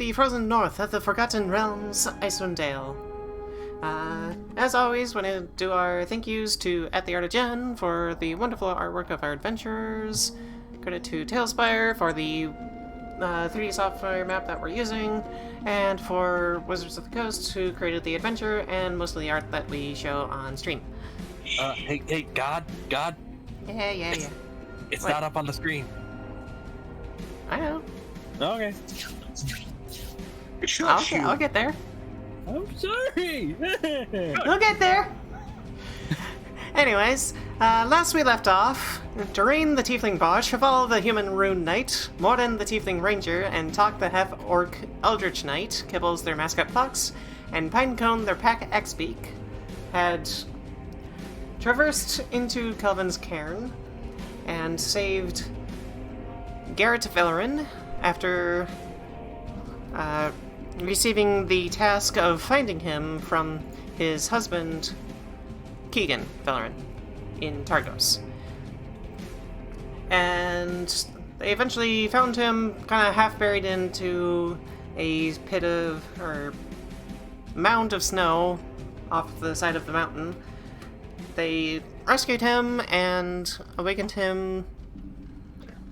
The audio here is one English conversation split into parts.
the frozen north of the Forgotten Realms, Icewind Dale. As always, want to do our thank yous to @theartofjen for the wonderful artwork of our adventures. Credit to Tailspire for the 3D software map that we're using, and for Wizards of the Coast who created the adventure and most of the art that we show on stream. Hey, God. Yeah. It's What? not up on the screen. I know. Okay. I'll get there. I'm sorry. We'll get there. Anyways, last we left off, Dearaen the Tiefling Boss, Sho Val the Human Rune Knight, Mordin the Tiefling Ranger, and Tok the Half-Orc Eldritch Knight, Kibbles their mascot fox, and Pinecone their pack X-Beak, had traversed into Kelvin's cairn and saved Garrett Villerin after receiving the task of finding him from his husband, Keegan Villerin, in Targos. And they eventually found him kind of half buried into a pit of, or mound of snow off the side of the mountain. They rescued him and awakened him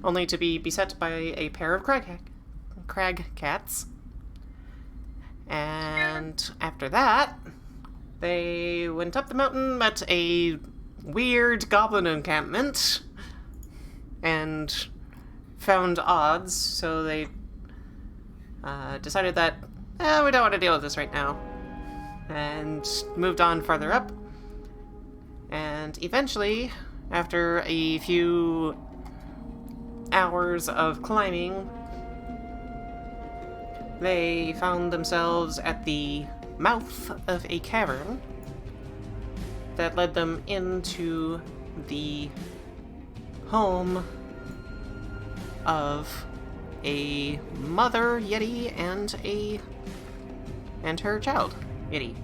only to be beset by a pair of crag cats. And after that, they went up the mountain, met a weird goblin encampment, and found odds, so they decided that, we don't want to deal with this right now, and moved on farther up. And eventually, after a few hours of climbing, they found themselves at the mouth of a cavern that led them into the home of a mother Yeti and her child Yeti.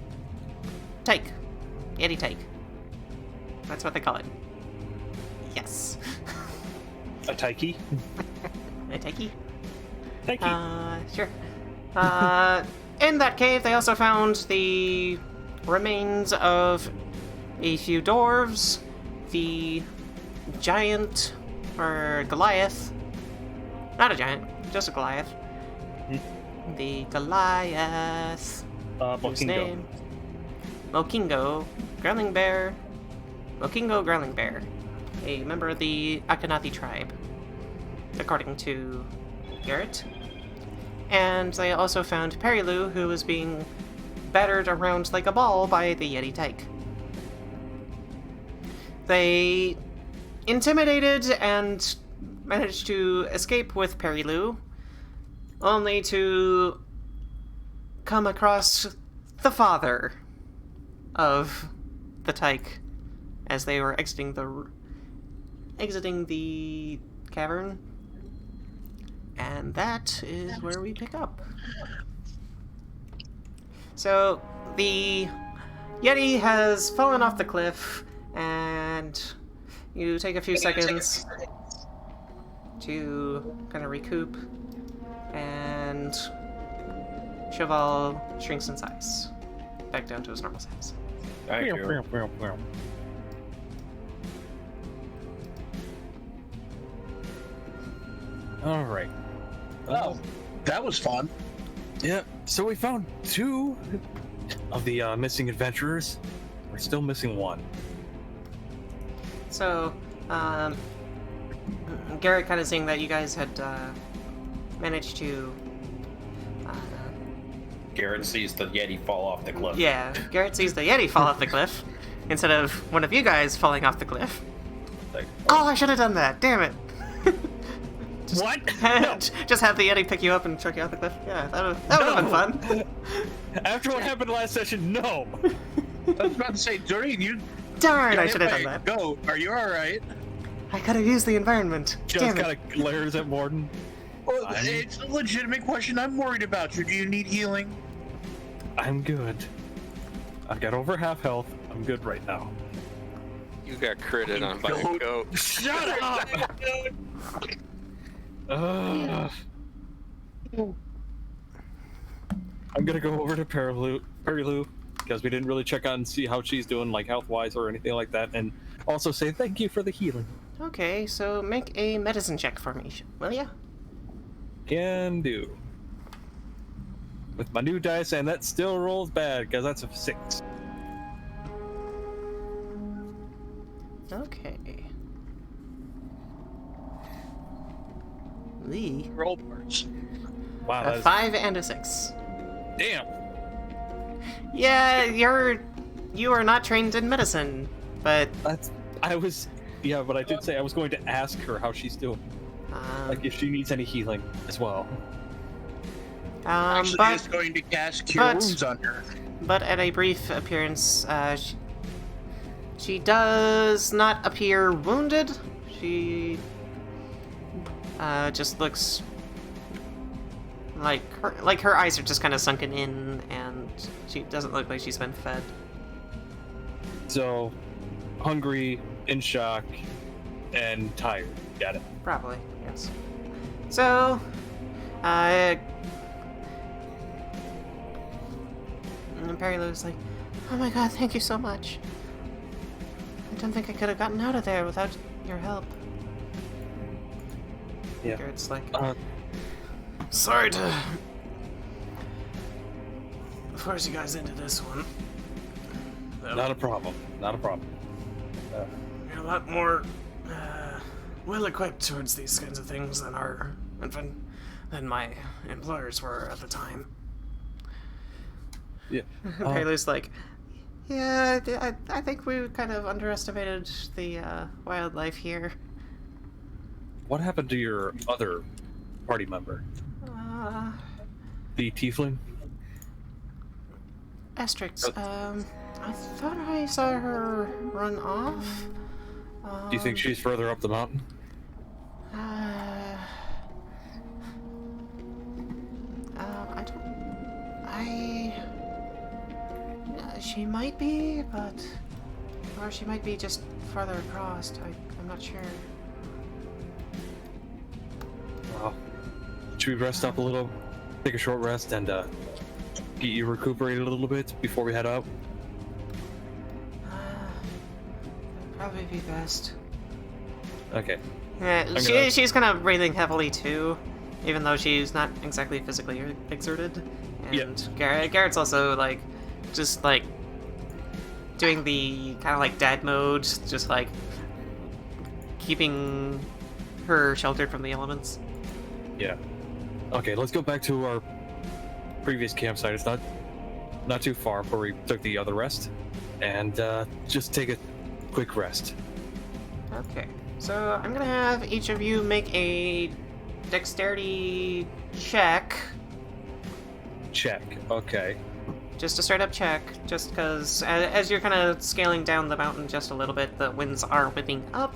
Tyke. Yeti Tyke. That's what they call it. Yes. A Taiki? A Tyke? Taiki. Sure. In that cave, they also found the remains of a few dwarves, the giant, or Goliath. Not a giant, just a Goliath. The Goliath. Whose name? Mokingo Growling Bear. Mokingo Growling Bear. A member of the Akhenathi tribe, according to Garrett. And they also found Perilu, who was being battered around like a ball by the Yeti Tyke. They intimidated and managed to escape with Perilu, only to come across the father of the Tyke as they were exiting the cavern. And that is where we pick up. So, the Yeti has fallen off the cliff, and you take a few seconds to kind of recoup, and Sho Val shrinks in size, back down to his normal size. Thank you. All right. Oh, that was fun. Yeah, so we found 2 of the missing adventurers. We're still missing 1. So, Garrett kind of saying that you guys had managed to... Garrett sees the Yeti fall off the cliff. Yeah, Garrett sees the Yeti fall off the cliff, instead of one of you guys falling off the cliff. Like, Oh, I should have done that, damn it! What? No. Just have the Yeti pick you up and chuck you off the cliff. Yeah, that would have been fun. After what happened last session, no. I was about to say, Dearaen, you Darn, got I hit should have by done a that. goat. Are you alright? I gotta use the environment. Just Damn kind it. of glares at Mordin. Well, it's a legitimate question. I'm worried about you. Do you need healing? I'm good. I've got over half health. I'm good right now. You got critted on by a goat. Shut up! I'm gonna go over to Perilou, because we didn't really check on and see how she's doing, like health-wise or anything like that, and also say thank you for the healing. Okay, so make a medicine check for me, will ya? Can do. With my new dice, and that still rolls bad, because that's a 6. Okay. Lee. Roll parts. Wow, A that is... 5 and a 6. Damn! Yeah, you are not trained in medicine, but Yeah, but I did say I was going to ask her how she's doing. Like, if she needs any healing as well. Actually, just going to cast Cure Wounds on her. But at a brief appearance, she does not appear wounded. She just looks like her eyes are just kind of sunken in, and she doesn't look like she's been fed. So, hungry, in shock, and tired. Got it. Probably, yes. So, and Perry Lou's like, oh my god, thank you so much. I don't think I could have gotten out of there without your help. Yeah. It's like, Sorry to force you guys into this one. Not a problem. Not a problem. You're a lot more well-equipped towards these kinds of things than my employers were at the time. Yeah. Perry Lou's like, yeah, I think we kind of underestimated the wildlife here. What happened to your other party member? The tiefling? Astrix, I thought I saw her run off. Do you think she's further up the mountain? She might be, or she might be just farther across. I'm not sure. Well, should we rest up a little, take a short rest, and get you recuperated a little bit before we head out? Probably be best. Okay. Yeah, she's kind of breathing heavily too, even though she's not exactly physically exerted. And Garrett's also like, just like doing the kind of like dad mode, just like keeping her sheltered from the elements. Yeah. Okay, let's go back to our previous campsite. It's not too far where we took the other rest, and just take a quick rest. Okay, so I'm gonna have each of you make a dexterity check. Check. Okay. Just a straight up check, just because as you're kind of scaling down the mountain just a little bit, the winds are whipping up,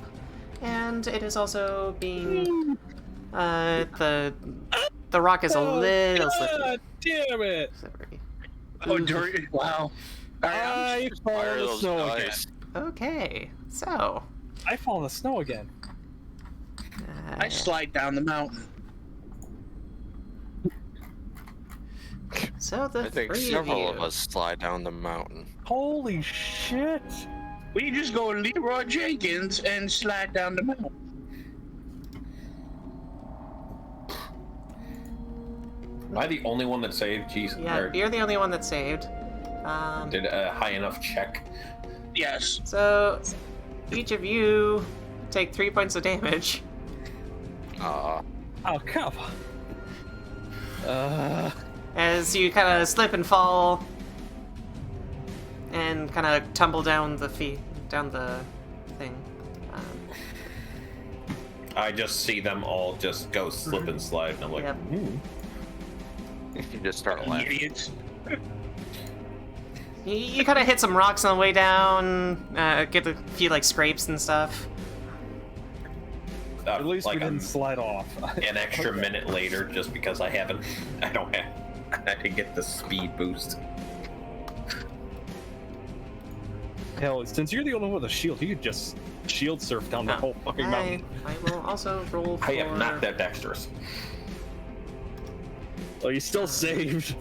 and it is also being the rock is a little slippery. God damn it! Slippery. Oh, wow. I fall in the snow again. Okay, so I fall in the snow again. I slide down the mountain. So the I think three several of of you. us slide down the mountain. Holy shit! We just go Leroy Jenkins and slide down the mountain. Am I the only one that saved? Jeez. Yeah, Or you're the only one that saved. did a high enough check? Yes. So each of you take 3 points of damage. Oh, come on. As you kind of slip and fall and kind of tumble down the thing. I just see them all just go slip and slide, and I'm like, Yep. You just start laughing. Idiots. You kind of hit some rocks on the way down, get a few like scrapes and stuff. At least like we didn't slide off. an extra minute later, just because I didn't get the speed boost. Hell, since you're the only one with a shield, you could just shield surf down the whole fucking mountain. I will also roll for... I am not that dexterous. Oh, you still saved.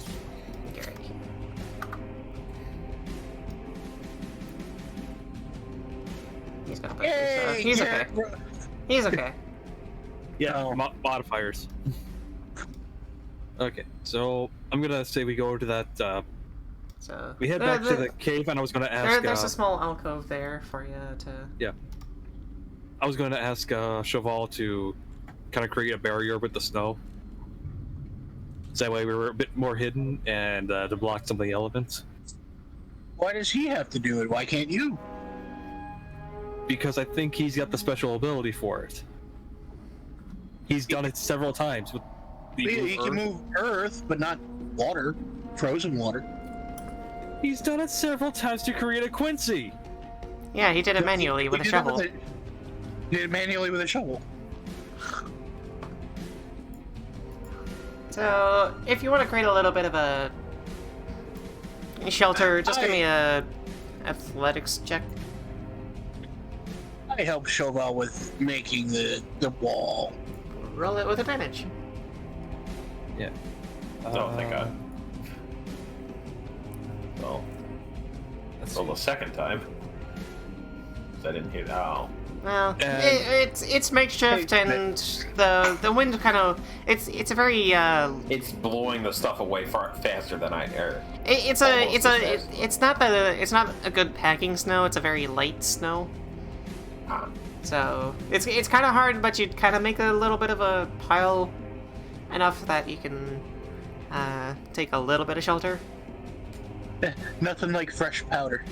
telepathy, so Hey, he's okay. He's okay. Yeah, Oh. modifiers. Okay, so I'm gonna say we go to that. So We head back to the cave, and I was gonna ask. there's a small alcove there for you to. Yeah. I was going to ask Sho Val to kind of create a barrier with the snow. So that way we were a bit more hidden and to block some of the elements. Why does he have to do it? Why can't you? Because I think he's got the special ability for it. He's done it several times with the He can move earth, but not water, frozen water. He's done it several times to create a Quincy. Yeah, he did it manually with a He did it shovel. He did it manually with a shovel. So, if you want to create a little bit of a shelter, just give me a athletics check. I helped Sho Val with making the wall. Roll it with advantage. Yeah. I don't think I. Well, Let's roll see. the second time. I didn't hit. Oh. Well, And- it's makeshift, and the wind kind of it's a very It's blowing the stuff away far faster than I air. it's not a good packing snow. It's a very light snow. Ah. So it's kind of hard, but you kind of make a little bit of a pile enough that you can take a little bit of shelter. Nothing like fresh powder.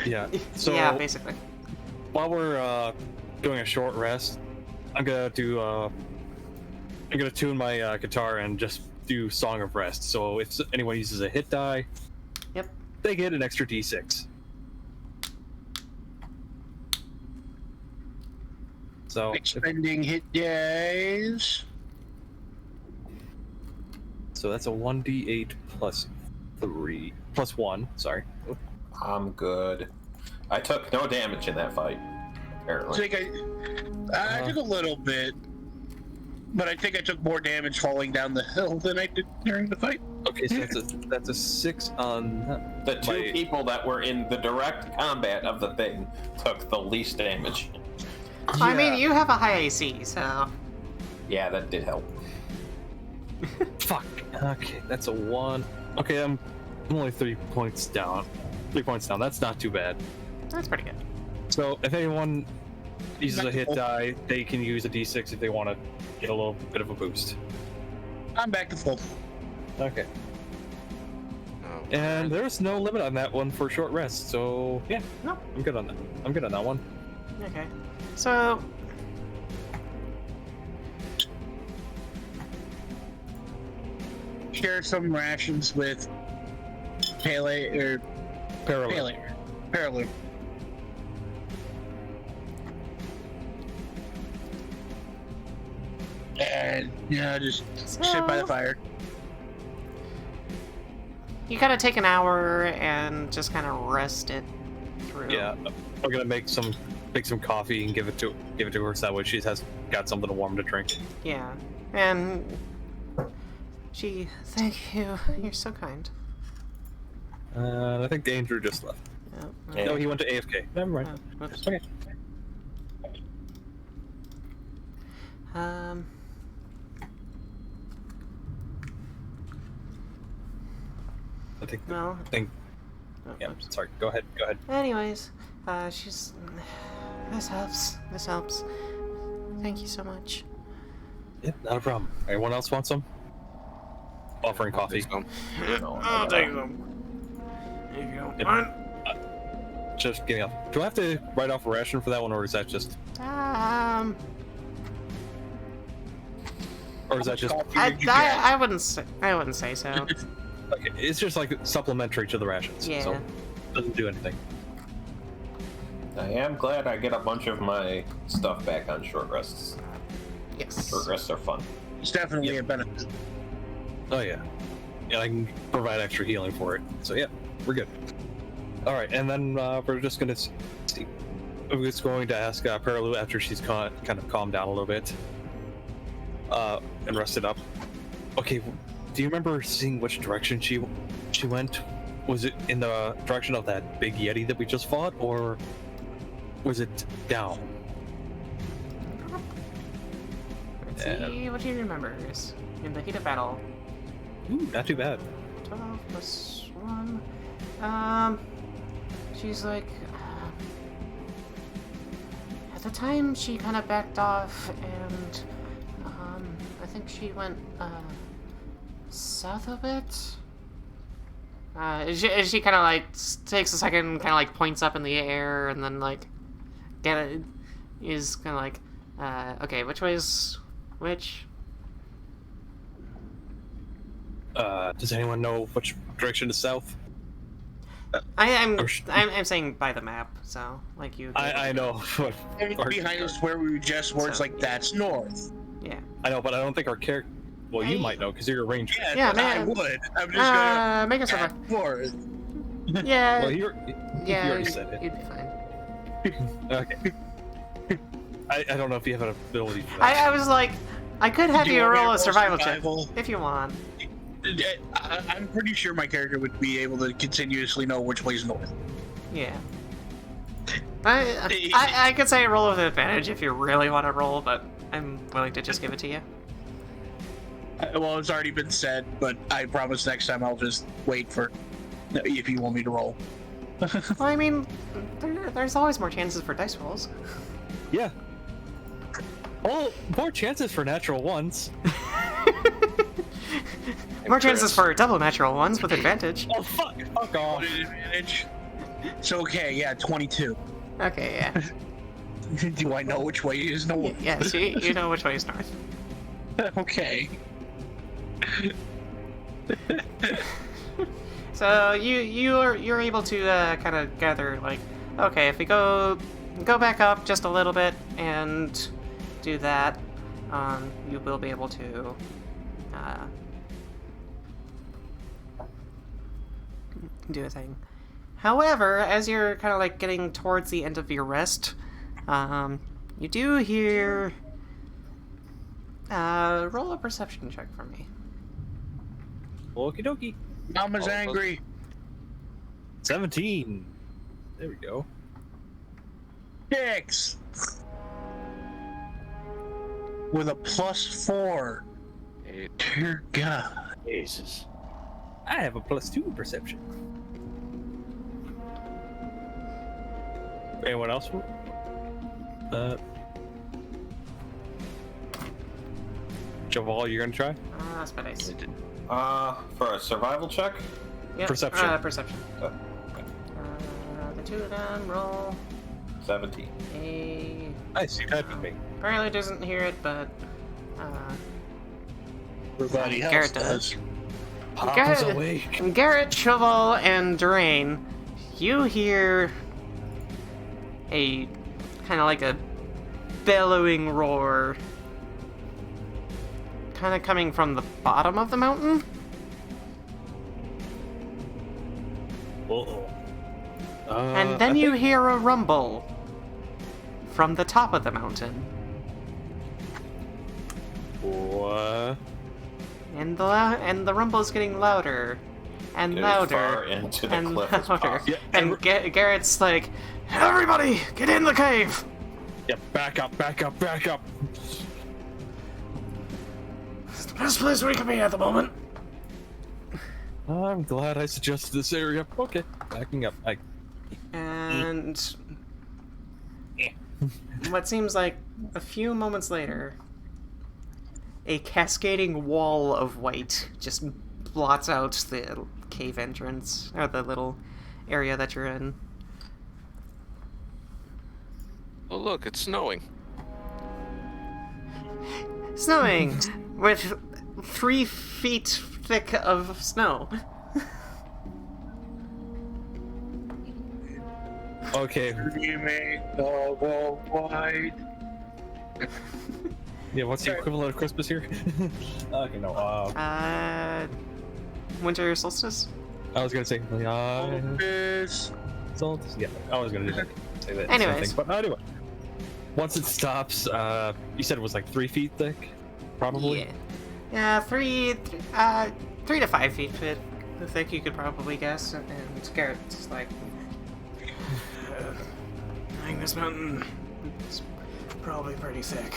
Yeah. So yeah, basically. while we're doing a short rest, I'm gonna tune my guitar and just do Song of Rest. So if anyone uses a hit die, Yep. they get an extra d6. So Expending hit days. that's a 1d8 plus 1. Sorry. I'm good. I took no damage in that fight, I apparently. think I took a little bit, but I think I took more damage falling down the hill than I did during the fight. Okay, so that's a 6 on The two my- people that were in the direct combat of the thing took the least damage. I mean, you have a high AC, so Yeah, that did help. Fuck. Okay, that's a 1. Okay, I'm only 3 points down. 3 points down. That's not too bad. that's pretty good. So if anyone uses a hit die, they can use a d6 if they want to get a little bit of a boost. I'm back to full. Okay. Oh, And there's no limit on that one for short rest, so yeah, No. I'm good on that. I'm good on that one. Okay. So Share some rations with Pele or Parallel. Parallel. And just sit by the fire. you gotta take an hour and just kind of rest it through. Yeah, I'm gonna make some coffee and give it to her so that way she has got something warm to drink. Yeah. And thank you. You're so kind. I think Andrew just left. Oh, No, he went to AFK. Never mind. oh, whoops. Okay. I think. Well. Oh, Yeah. oops. Sorry. Go ahead. Go ahead. Anyways, she's. This helps. This helps. Thank you so much. Yeah, not a problem. Anyone else want some? Offering coffee. No, I'll take them. If you don't Yep. mind. Just getting off. Do I have to write off a ration for that one, or is that just? Or is that just? I wouldn't say so. Okay, it's just like supplementary to the rations. Yeah. So doesn't do anything. I am glad I get a bunch of my stuff back on short rests. Yes. Short rests are fun. It's definitely a benefit. Oh yeah. Yeah, I can provide extra healing for it. So yeah, we're good. All right, and then we're just gonna see. I'm just going to ask Perilu after she's kind of calmed down a little bit, and rested up. Okay, do you remember seeing which direction she went? Was it in the direction of that big yeti that we just fought, or was it down? Let's see what he remembers. In the heat of battle. Ooh, not too bad. 12 plus 1. She's like, at the time she kind of backed off, and I think she went south a bit. She kind of like takes a second, kind of like points up in the air, and then like is kind of like, okay, which way's which? Does anyone know which direction is south? I'm saying by the map, so like you. I know. Behind us where we just were, it's like that's north. Yeah. I know, but I don't think our character. Well, you might know because you're a ranger. Yeah, I man. would. I'm just gonna make a survival. north. Yeah. Well, you already said it. You'd be fine. Okay. I don't know if you have an ability for that. I was like, I could have Do you want me to roll a survival check survival? if you want. I'm pretty sure my character would be able to continuously know which way's north. Yeah. I could say roll with advantage if you really want to roll, but I'm willing to just give it to you. Well, it's already been said, but I promise next time I'll just wait for if you want me to roll. Well, I mean, there's always more chances for dice rolls. Yeah. Well, more chances for natural ones. More chances for double natural ones with advantage. Oh, fuck off. Advantage. It's okay, yeah, 22. Okay, yeah. Do I know which way is north? Yes, you know which way is north. Okay. So you're able to kind of gather like, okay, if we go back up just a little bit and do that, you will be able to do a thing. However, as you're kind of like getting towards the end of your rest, you do hear. Roll a perception check for me. Okie dokie. Mama's angry. 17. There we go. 6. With a +4. Dear God. Jesus. I have a +2 perception. Anyone else? Javal, you're gonna try? That's my dice. For a survival check? Yep, Perception. Perception. Okay. The two of them roll 17. a. Nice, you typed with me. Apparently doesn't hear it, but Everybody Garrett else does. Papa's awake. Garrett, Sho Val, and Dearaen, you hear a kind of like a bellowing roar, kind of coming from the bottom of the mountain. Uh-oh. And then you hear a rumble from the top of the mountain. What? And the rumble is getting louder and As louder far into the and cliff as louder. possible. Yeah, And Garrett's like, "Everybody, get in the cave!" Yeah, back up. It's the best place we can be at the moment. I'm glad I suggested this area. Okay, backing up. And what seems like a few moments later, a cascading wall of white just blots out the cave entrance, or the little area that you're in. Oh, look, it's snowing. Snowing with 3 feet thick of snow. Okay. You make the world wide. Yeah, what's the equivalent of Christmas here? Okay, no. Winter solstice? I was gonna say. This. Yeah, I was gonna do that. Say that. Anyways. Something. But anyway, once it stops, you said it was like 3 feet thick, probably. Yeah, 3 to 5 feet thick, you could probably guess. And Garrett's like, climbing this mountain. It's probably pretty thick.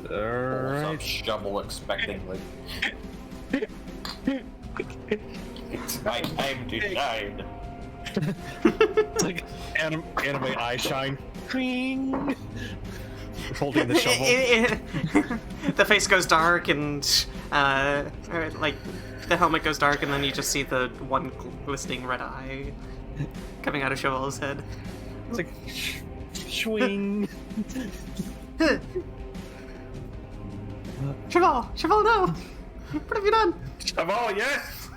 Pulls up Alright. shovel expectingly. It's my time to shine. It's like anime eye shine. Cling. Holding the shovel. The face goes dark and or, like the helmet goes dark, and then you just see the one glistening red eye coming out of Sho Val's head. It's like swing. Sho Val, no! What have you done? Oh, yes!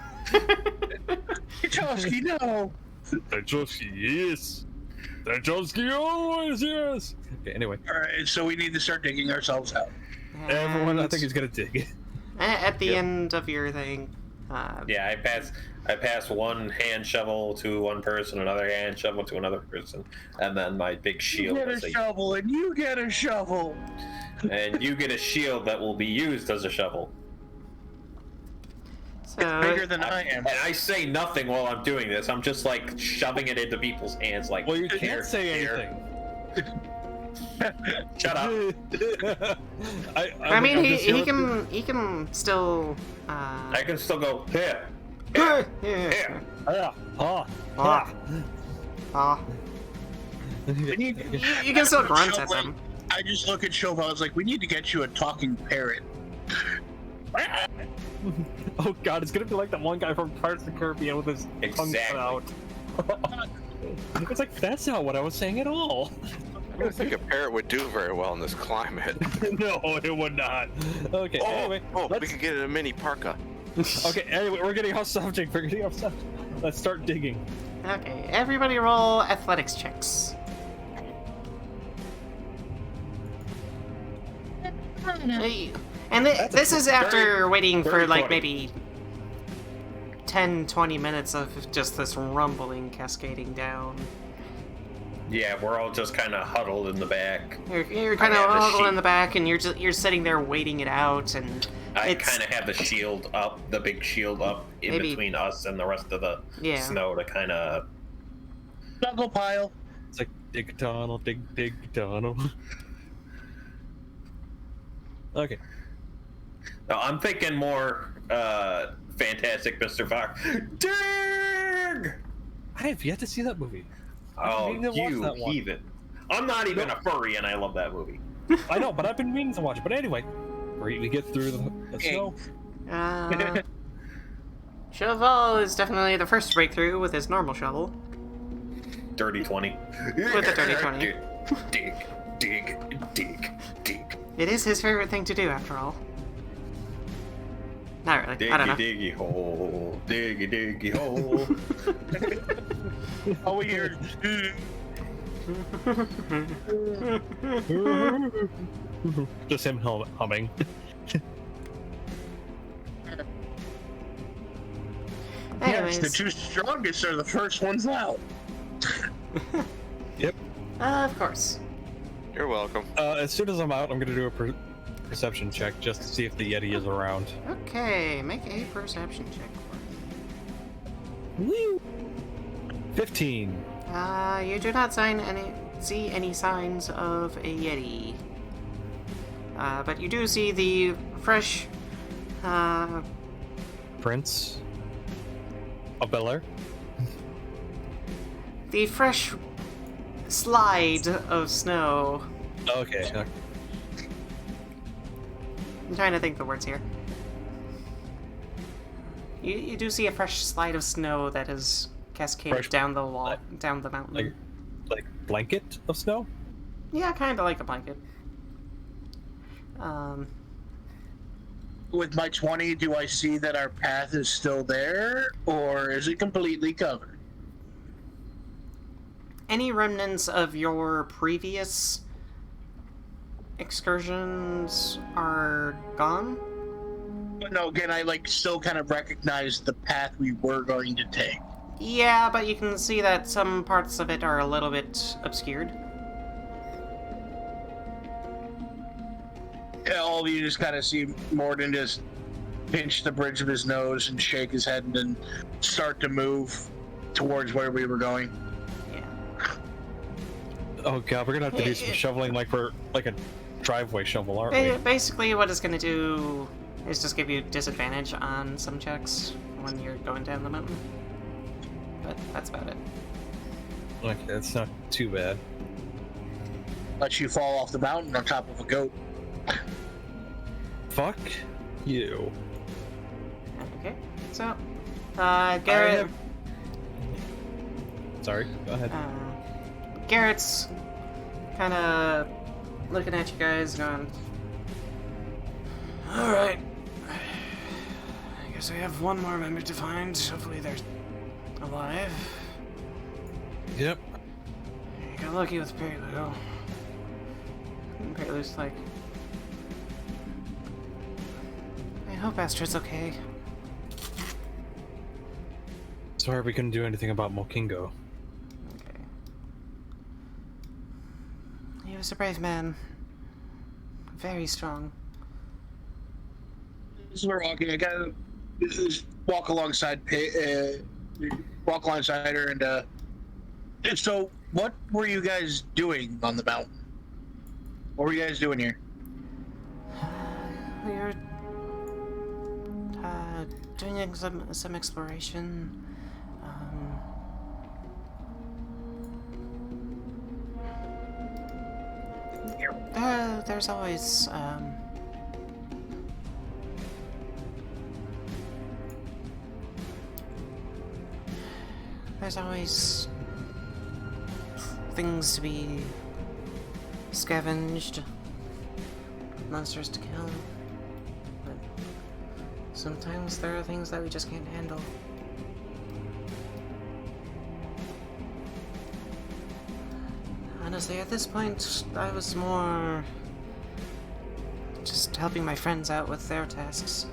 Chomsky, no. Dachowski, yes. Dachowski always, yes. Okay, anyway. Alright, so we need to start digging ourselves out. Everyone, I And think, is gonna dig. at the Yep. end of your thing, Yeah, I pass one hand shovel to one person, another hand shovel to another person, and then my big You shield. get as a a- shovel, and you get a shovel. and you get a shield that will be used as a shovel. so Bigger than I am. And I say nothing while I'm doing this. I'm just like shoving it into people's hands, like. Well, you "Here, can't say here." anything. Shut up. I mean, I'm he just here he can still. I can still go here. Yeah. Here. You can still grunt at them. I just look at Sho Val, I was like, we need to get you a talking parrot. Oh god, it's gonna be like that one guy from Pirates of the Caribbean with his tongue cut Exactly. out. It's like, that's not what I was saying at all. I don't think a parrot would do very well in this climate. No, it would not. Okay, anyway. We Let's, could get a mini parka. okay, anyway, we're getting off subject. Let's start digging. Okay, everybody roll athletics checks. Hey, and this is after waiting for very like funny. maybe 10-20 minutes of just this rumbling cascading down. Yeah, we're all just kind of huddled in the back. You're kind I of have the huddled in sheet. the back, and you're sitting there waiting it out, and I it's kind of have the shield up, the big shield up in Maybe- between us and the rest of the Yeah. snow to kind of. Snuggle pile. It's like, dig a tunnel, dig a tunnel. Okay. No, I'm thinking more Fantastic Mr. Fox. Dig! I have yet to see that movie. Oh, meaning to watch you that one. heathen. I'm not even a furry and I love that movie. I know, but I've been meaning to watch it. But anyway, we get through the snow. Sho Val is definitely the first breakthrough with his normal shovel. Dirty 20. With a dirty 20. Dig, dig, dig, dig. It is his favorite thing to do, after all. Not really. I don't know. Diggy, diggy hole. Diggy, diggy hole. All we hear is, Just him humming. yes, Anyways, the two strongest are the first ones out. Yep. of course. You're welcome. As soon as I'm out, I'm gonna do a perception check just to see if the Yeti is around. Okay, make a perception check. Woo! 15. You do not see any signs of a Yeti. But you do see the fresh, Prince of Bel Air. the fresh slide of snow. Okay. I'm trying to think the words here. You do see a fresh slide of snow that has cascaded Fresh- down the wall, down the mountain. Like blanket of snow. Yeah, kind of like a blanket. With my 20, do I see that our path is still there, or is it completely covered? Any remnants of your previous excursions are gone? But no, again, I still kind of recognize the path we were going to take. Yeah, but you can see that some parts of it are a little bit obscured. Yeah, all of you just kind of see Mordin just pinch the bridge of his nose and shake his head and then start to move towards where we were going. Yeah. Oh god, we're gonna have to do some shoveling like we're like a driveway shovel, aren't we? Basically, what it's gonna do is just give you disadvantage on some checks when you're going down the mountain. But that's about it. Okay, that's not too bad. Let you fall off the mountain on top of a goat. Fuck you. Okay, so, Garrett... Sorry, go ahead. Garrett's kind of looking at you guys going, Alright. I guess we have one more member to find. Hopefully they're alive. Yep. You got lucky with Perilu. and Prelude's like, I hope Astra's okay. Sorry we couldn't do anything about Mokingo. Okay. He was a brave man. Very strong. As we're walking, I gotta walk alongside her, and so what were you guys doing on the mountain? What were you guys doing here? We were doing some exploration. There's always things to be scavenged, monsters to kill, but sometimes there are things that we just can't handle. Honestly, at this point, I was more just helping my friends out with their tasks.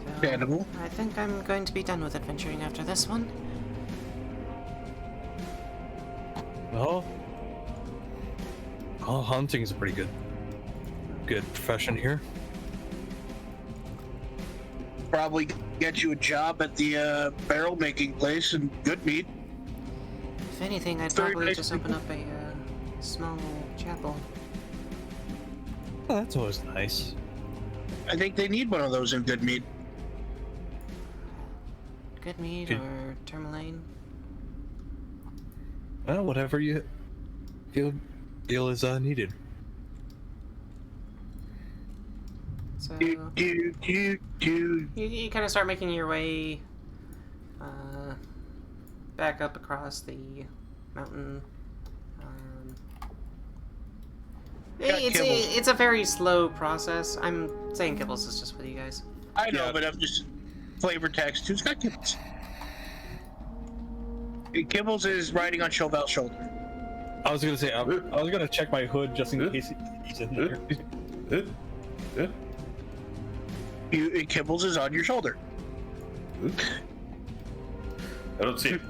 Understandable. I think I'm going to be done with adventuring after this one. Well, hunting is a pretty good profession here. Probably get you a job at the barrel making place and good meat. If anything, I'd Very probably nice just open up a small chapel. Oh, that's always nice. I think they need one of those in good meat. Good mead Good. or tourmaline. Well, whatever you feel is needed. So Do. you kind of start making your way back up across the mountain. Got Kibbles. It's a very slow process. I'm saying Kibbles is just with you guys. I know, Yeah. but I'm just flavor text. Who's got Kibbles? Kibbles is riding on Sho Val's shoulder. I was gonna say I was gonna check my hood just in case he's in there. Kibbles is on your shoulder. I don't see it.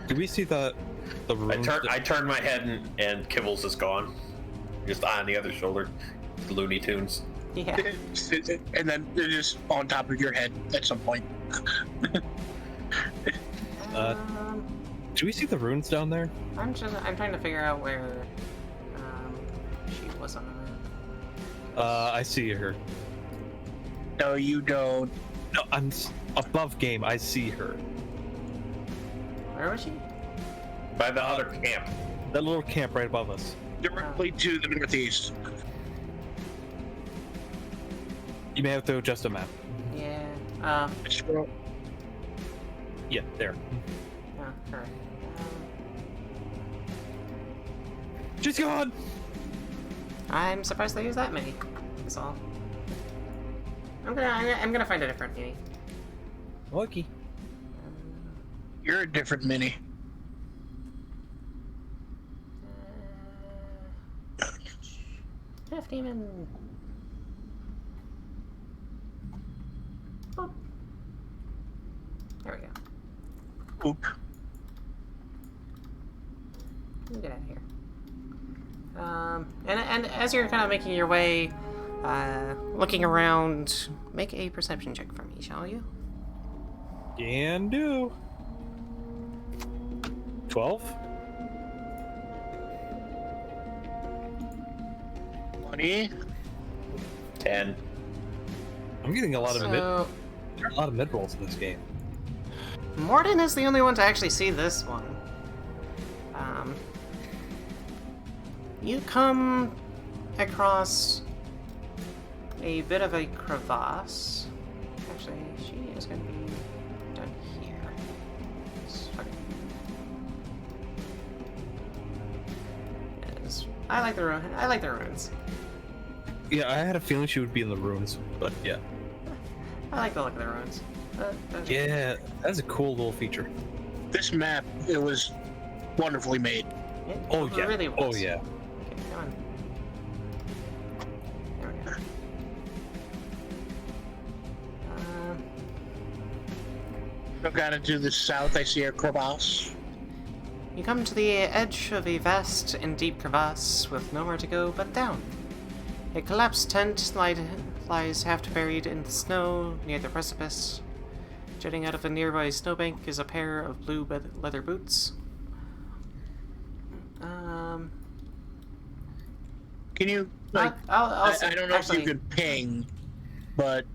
Do we see the runes? I turn my head and Kibbles is gone. Just on the other shoulder. Looney Tunes. Yeah. And then they're just on top of your head at some point. Do we see the runes down there? I'm trying to figure out where she was on the map. I see her. No, you don't. No, I'm above game. I see her. Where was she? By the other camp. That little camp right above us. Directly to the northeast. You may have to adjust a map. Yeah. Yeah, there. Oh, alright. She's gone. I'm surprised they use that many. That's all. I'm gonna find a different mini. Lucky. You're a different mini. Half demon. Boop. There we go. Oop. Get out of here. And as you're kind of making your way, looking around, make a perception check for me, shall you? Can do. 12? 20. 10. I'm getting a lot of So, there are a lot of mid rolls in this game. Mordin is the only one to actually see this one. You come across a bit of a crevasse. Actually, she is going to be done here. Okay. I like the ruins. Yeah, I had a feeling she would be in the ruins, but yeah. I like the look of the ruins. Yeah, that's a cool little feature. This map, it was wonderfully made. It Oh yeah. really was. Oh yeah. Okay, come on. There we go. I've got to do the south. I see a crevasse. You come to the edge of a vast and deep crevasse with nowhere to go but down. A collapsed tent lies half buried in the snow near the precipice. Jutting out of a nearby snowbank is a pair of blue leather boots. Can you, like, I I don't know if you could ping, but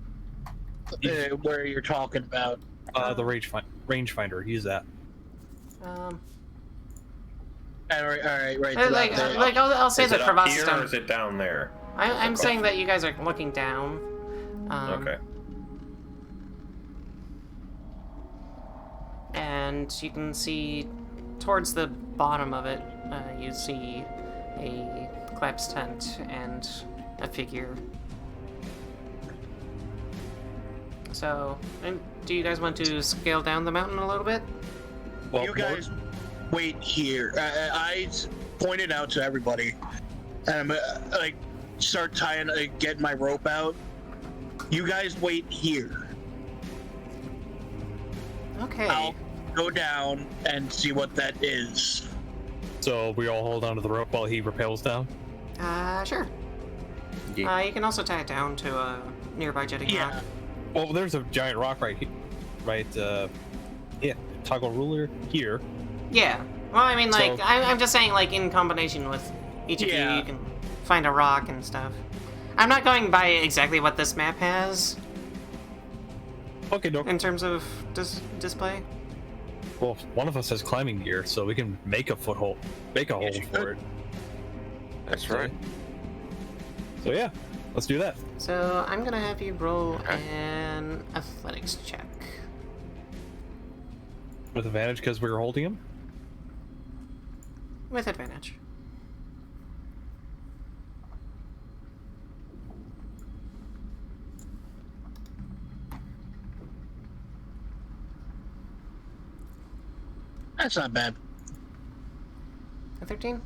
where you're talking about. The rangefinder. Use that. All right, right. I'll say Is the it up crevasse here down. or is it down there? I'm saying that you guys are looking down. Okay. And you can see towards the bottom of it, you see a collapsed tent and a figure. So, do you guys want to scale down the mountain a little bit? Well, You guys wait here. I pointed out to everybody, and I'm like, start tying, get my rope out. You guys wait here. Okay. I'll go down and see what that is. So we all hold onto the rope while he rappels down. Sure. Yeah. You can also tie it down to a nearby jetting Yeah. rock. Well, there's a giant rock right here. Right, yeah. Toggle ruler here. Yeah. Well, I mean, like, So- I'm just saying, like, in combination with each of Yeah. you can find a rock and stuff. I'm not going by exactly what this map has Okay, no. in terms of display. Well, one of us has climbing gear, so we can make a foothold, make a hole you for it. That's right. So yeah, let's do that. So I'm gonna have you roll an athletics check. With advantage because we were holding him. With advantage. That's not bad. A 13?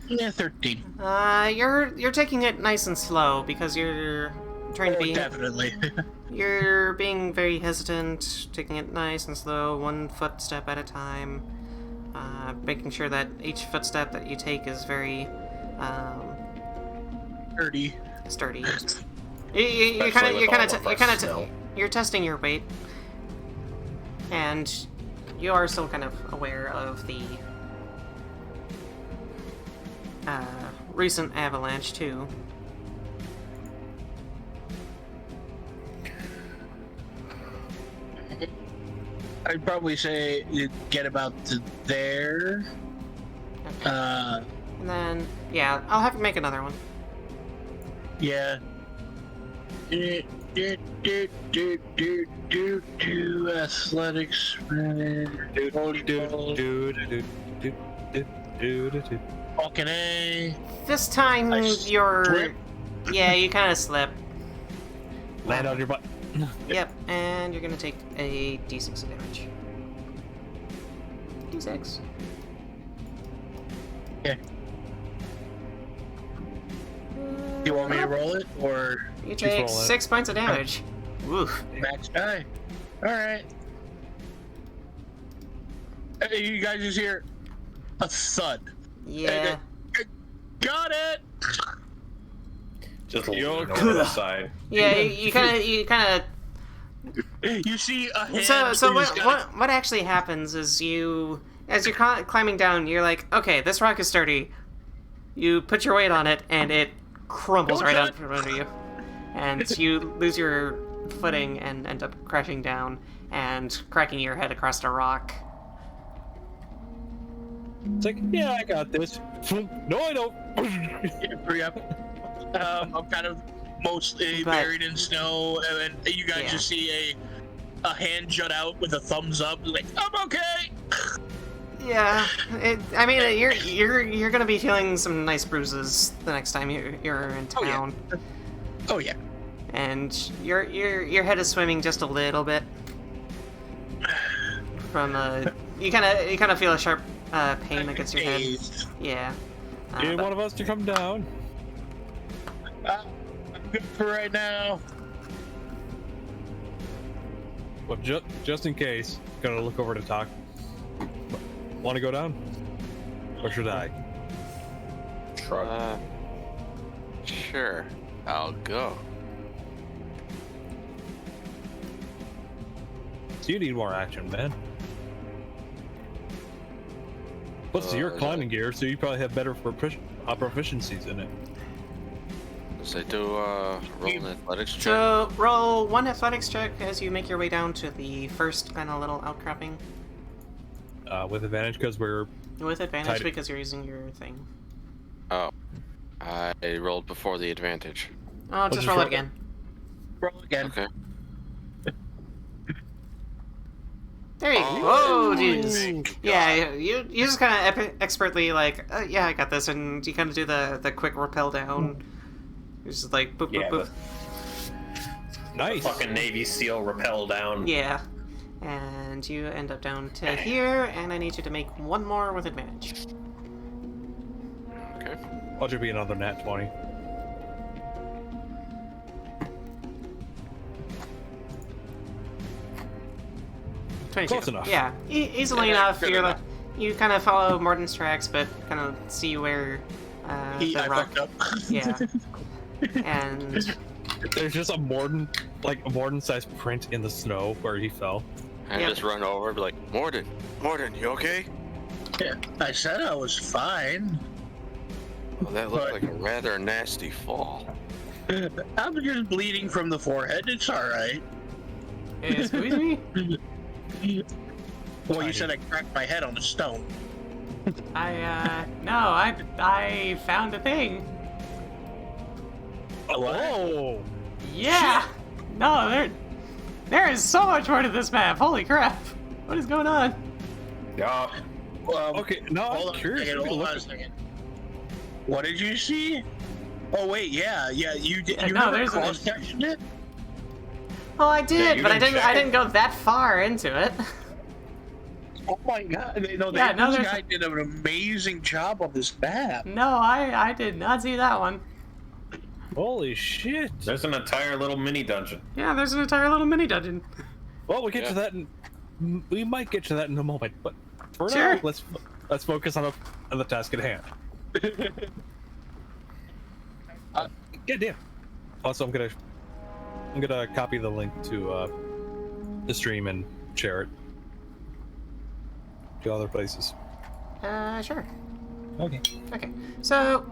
Yeah, 13. You're taking it nice and slow because you're trying to Oh, be. definitely. You're being very hesitant, taking it nice and slow, one footstep at a time, making sure that each footstep that you take is very 30. sturdy. Especially with all of us You're testing your weight, and you are still kind of aware of the recent avalanche too. I'd probably say you get about to there. Okay. Uh, And then, yeah, I'll have to make another one. yeah. Athletics. Fucking A. This time, I you're... slip. Yeah, you kind of slip. Land on your butt. Yep, and you're gonna take a d6 of damage. D6. Yeah. Do you want me to roll it or You Just take roll it. 6 points of damage. Woof. max die? All right. Hey, you guys just hear a thud. Yeah. Got it. Just Yo, leaning over the side. Yeah, you kind of. You see a hand. So who's got- what actually happens is you, as you're climbing down, you're like, okay, this rock is sturdy. You put your weight on it, and it crumbles right out from under you. And you lose your footing and end up crashing down and cracking your head across a rock. It's like, yeah, I got this. No, I don't. Yep. I'm kind of mostly buried in snow, and you guys just see a hand jut out with a thumbs up, like, I'm okay. Yeah, I mean, you're gonna be feeling some nice bruises the next time you're in town. Oh yeah. And your head is swimming just a little bit from you kind of feel a sharp pain against your head. Yeah. Need one of us to come down. I'm good for right now. Well, just in case, gonna look over to Tok. Want to go down? Or should I? Sure. I'll go. So you need more action, man. Plus, you're climbing gear, so you probably have better proficiencies in it. Does I do roll an athletics check? So roll one athletics check as you make your way down to the first kind of little outcropping. With advantage, because we're... With advantage, because you're using your thing. Oh. I rolled before the advantage. Oh, just roll it again. Roll again. Okay. There you go. Oh, jeez. Yeah, you just kind of expertly like, yeah, I got this, and you kind of do the quick rappel down. It's just like, boop, boop, boop. Nice. Fucking Navy SEAL rappel down. Yeah. And you end up down to here, and I need you to make one more with advantage. Okay. I'll just be another nat 20. Close enough. Yeah, easily enough. You're like, you kind of follow Mordin's tracks, but kind of see where the rock. Fucked up. Yeah. And there's just a Mordin-sized print in the snow where he fell. I just run over and be like, Mordin, you okay? Yeah, I said I was fine. Well, that looked like a rather nasty fall. I'm just bleeding from the forehead. It's all right. hey, squeeze me. Well, you said I cracked my head on a stone. I found a thing. Oh! Yeah. No, there is so much more to this map. Holy crap! What is going on? Yeah. Okay, no, I'm curious. Hold on a second. What did you see? Oh wait, yeah, you did. You no, there's cross-sectioned it. Oh, I did, you but I didn't didn't. check I didn't go that far into it. Oh my god! This guy did an amazing job on this map. No, I did not see that one. Holy shit! There's an entire little mini dungeon. Yeah, there's an entire little mini dungeon. Well, we'll get to that. We might get to that in a moment, but for Sure. now, let's focus on the task at hand. Yeah, damn. Also, I'm gonna copy the link to the stream and share it to other places. Sure. Okay. Okay. So,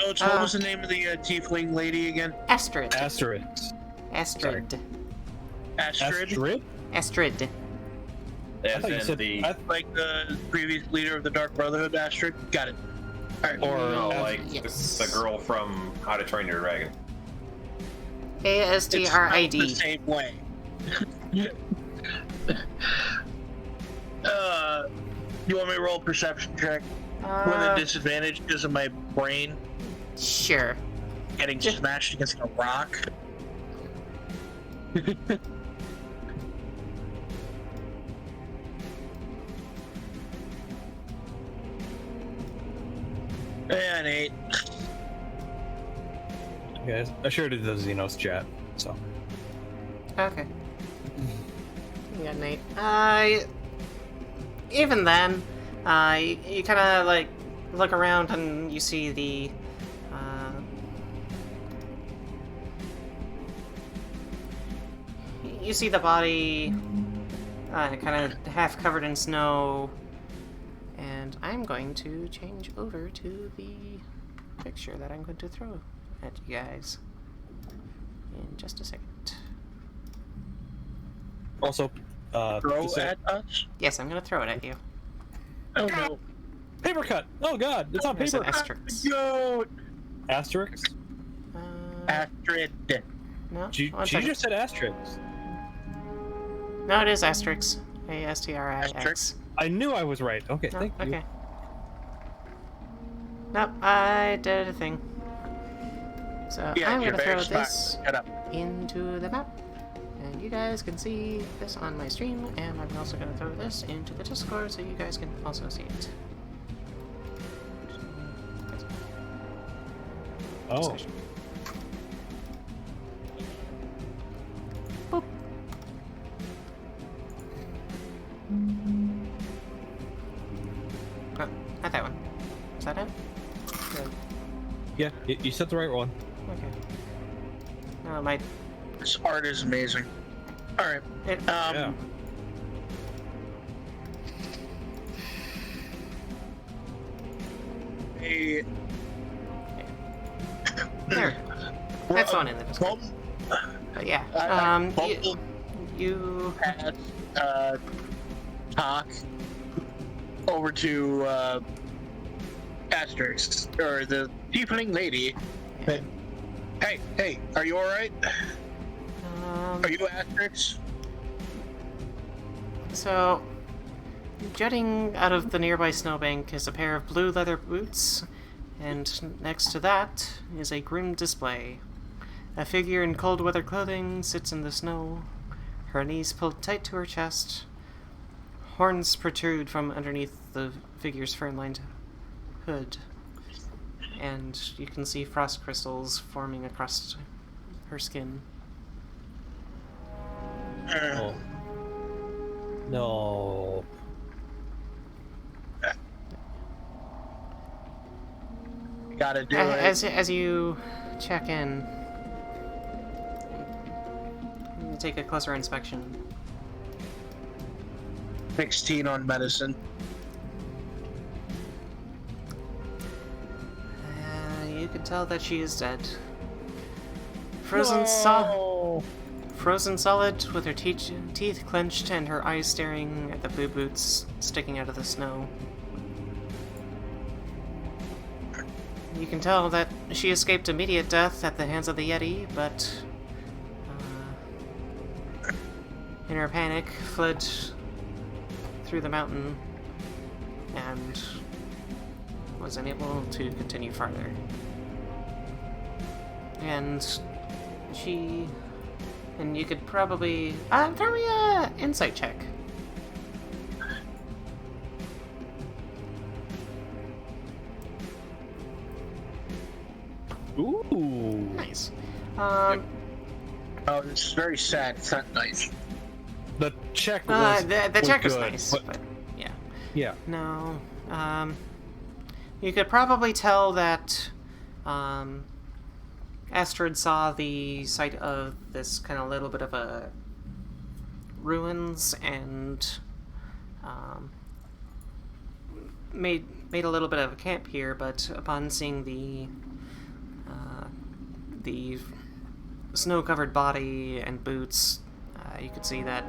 What was the name of the tiefling lady again? Astrid. Astrid. Astrid. Astrid? Astrid. As thought you in said- the... Like the previous leader of the Dark Brotherhood, Astrid? Got it. Alright. Or like Yes. the girl from How to Train Your Dragon. It's spelled ASTRID. the same way. You want me to roll a perception check? With a disadvantage because of my brain Sure. getting smashed against a rock? And 8. Yeah, I shared it to the Xenos chat, so. Okay. Yeah, Nate. Even then, you kind of like look around and you see the body kind of half covered in snow, I'm going to change over to the picture that I'm going to throw at you guys in just a second. Also, Throw just say- at us? Yes, I'm going to throw it at you. Oh no. paper cut. Oh God, it's on There's an paper. Astrix. Yo! Asterix? Astrid. No? She One just second. said Asterix. No, it is Astrix. A-S-T-R-I-X. I knew I was right. Okay, No, thank you. okay. Nope, I did a thing. So Yeah, I'm you're gonna very throw smart. this Shut up. into the map. And you guys can see this on my stream, and I'm also gonna throw this into the Discord so you guys can also see it. Oh, Boop. Oh, not that one. Is that it? Good. yeah, you said the right one. Okay. No, my... This art is amazing. Alright. Yeah. Hey, There. That's one in the Discord. But yeah, you Pass Tok over to Astrix, or the tiefling lady. But, hey, are you alright? Are you Astrix? So, jutting out of the nearby snowbank is a pair of blue leather boots, and next to that is a grim display. A figure in cold weather clothing sits in the snow, her knees pulled tight to her chest. Horns protrude from underneath the figure's fern-lined hood, and you can see frost crystals forming across her skin. Oh. No. Gotta do it. As you check in, you take a closer inspection. 16 on medicine. You can tell that she is dead. Frozen solid, with her teeth clenched and her eyes staring at the blue boots sticking out of the snow. You can tell that she escaped immediate death at the hands of the Yeti, but in her panic fled through the mountain and was unable to continue farther. And you could probably throw me a insight check. Ooh. Nice. Oh, it's very sad. It's not nice. The check was the check was good, nice, but yeah. Yeah. No. You could probably tell that Astrid saw the site of this kind of little bit of a ruins and made a little bit of a camp here, but upon seeing the snow-covered body and boots, you could see that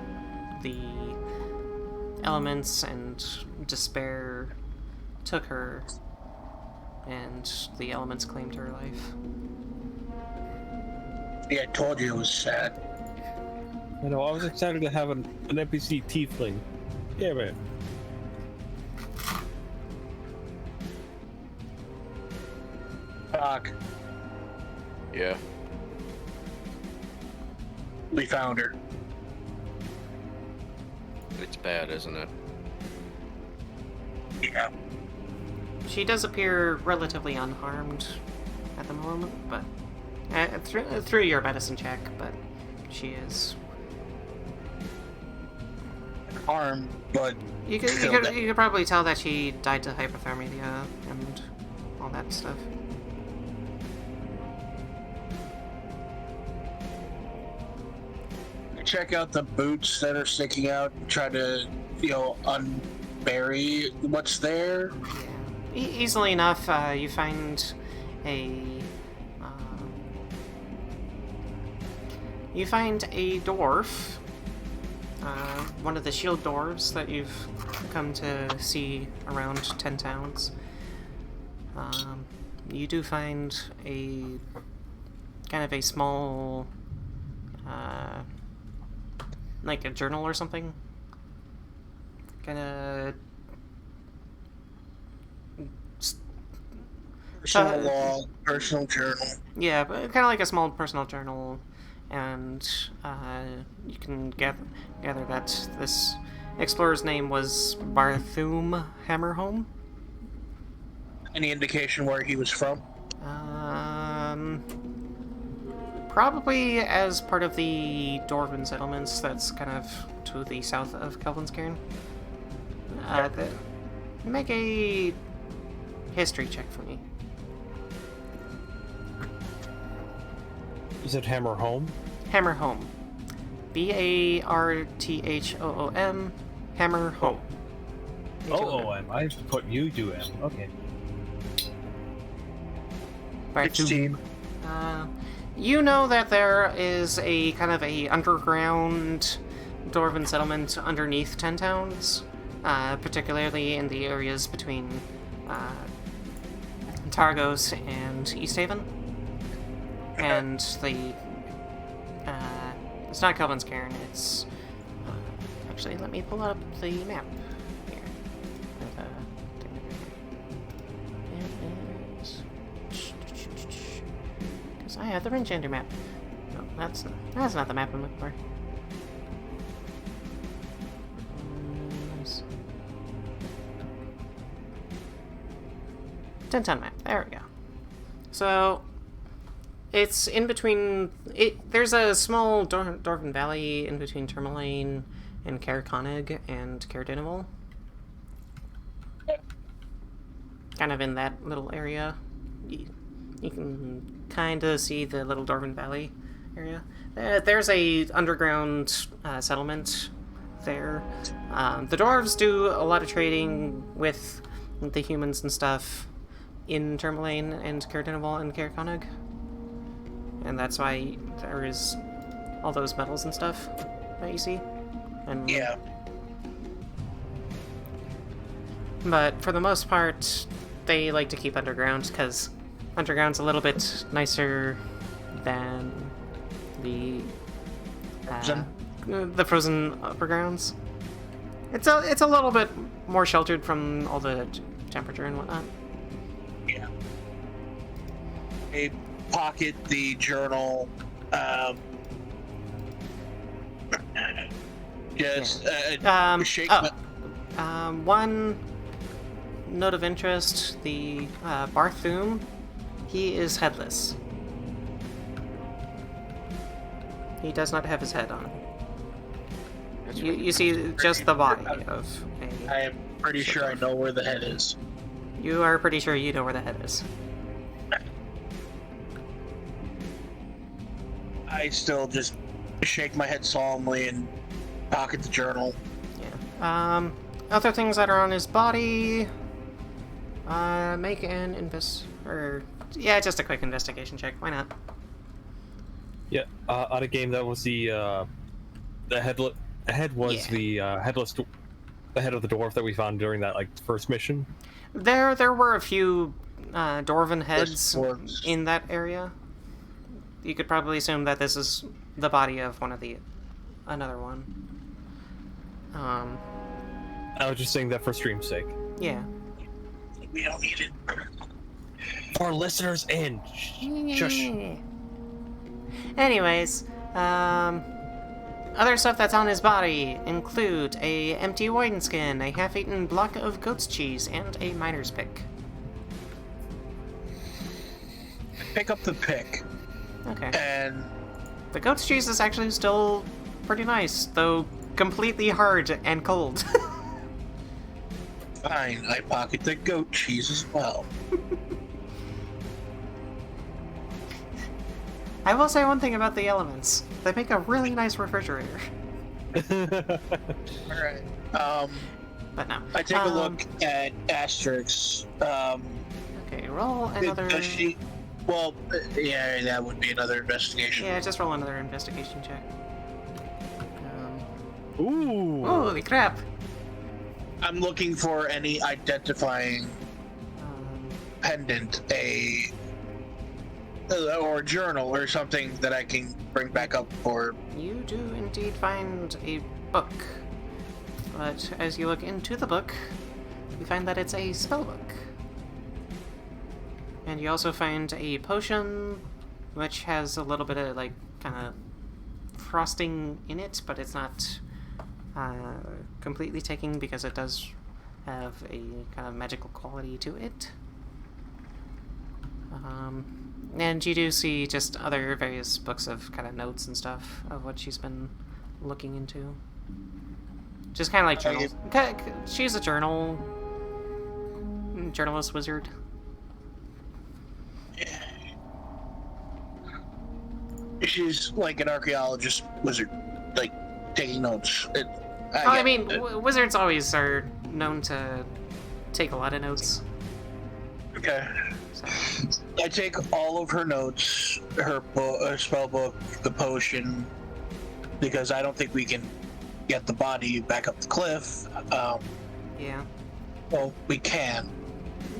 the elements and despair took her, and the elements claimed her life. Yeah, I told you it was sad. I know. I was excited to have an NPC tiefling. Yeah, man. Doc, Yeah. we found her. It's bad, isn't it? Yeah. She does appear relatively unharmed at the moment, but through your medicine check, but she is. Harm, but You could probably tell that she died to hypothermia and all that stuff. check out the boots that are sticking out. Try to, bury what's there? Easily enough, you find a dwarf, one of the shield dwarves that you've come to see around 10 towns. You do find a kind of a small, like a journal or something. Kind of Personal log, personal journal. yeah, but kind of like a small personal journal, and you can gather that this explorer's name was Barthum Hammerholm. Any indication where he was from? Probably as part of the Dwarven settlements that's kind of to the south of Kelvinskirn. Make a history check for me. You said Hammer Home? Hammerholm. Barthoom. Hammerholm. O-O-M. I have to put U-U-M. Okay. Which team? You know that there is a kind of a underground Dwarven settlement underneath 10 towns, particularly in the areas between Targos and East Haven. And the it's not Kelvinskirn, it's actually, let me pull up the map here. Because I have the Ringchander map. No, that's not the map I'm looking for. 10-town map. There we go. So it's in between. There's a small Dwarven valley in between Tourmaline and Caer Konig and Caer Dineval. Kind of in that little area. You can kind of see the little Dwarven Valley area. There's a underground settlement there. The dwarves do a lot of trading with the humans and stuff in Tourmaline and Caer Dineval and Caer Konig. And that's why there is all those metals and stuff that you see. And Yeah. But for the most part, they like to keep underground because underground's a little bit nicer than the frozen uppergrounds. It's a little bit more sheltered from all the temperature and whatnot. Yeah. They pocket the journal. Just shake. One note of interest: the Barthum, he is headless. He does not have his head on. You see just the body of a... I am pretty sure I know where the head is. You are pretty sure you know where the head is. I still just shake my head solemnly and pocket the journal. Yeah. Other things that are on his body. Make an just a quick investigation check. Why not? Yeah. On a game that was the head was the headless, the head of the dwarf that we found during that first mission. There were a few dwarven heads in that area. You could probably assume that this is the body of another one. I was just saying that for stream's sake. Yeah. We don't need it. For listeners and shush. Anyways, other stuff that's on his body include a empty wine skin, a half-eaten block of goat's cheese, and a miner's pick. Pick up the pick. Okay. And the goat's cheese is actually still pretty nice, though completely hard and cold. fine, I pocket the goat cheese as well. I will say one thing about the elements. They make a really nice refrigerator. Alright. But no. I take a look at Astrix. Okay, roll another... Does she... Well, yeah, that would be another investigation. Yeah, just roll another investigation check. Ooh. Holy crap! I'm looking for any identifying pendant, or a journal or something that I can bring back up for. You do indeed find a book. But as you look into the book, you find that it's a spell book. And you also find a potion, which has a little bit of, like, kind of frosting in it, but it's not completely taking because it does have a kind of magical quality to it. And you do see just other various books of kind of notes and stuff of what she's been looking into. Just kind of like journals. She's a journalist wizard. She's like an archaeologist wizard, like taking notes. I mean, wizards always are known to take a lot of notes. Okay. So. I take all of her notes, her spell book, the potion, because I don't think we can get the body back up the cliff. Yeah. Well, we can.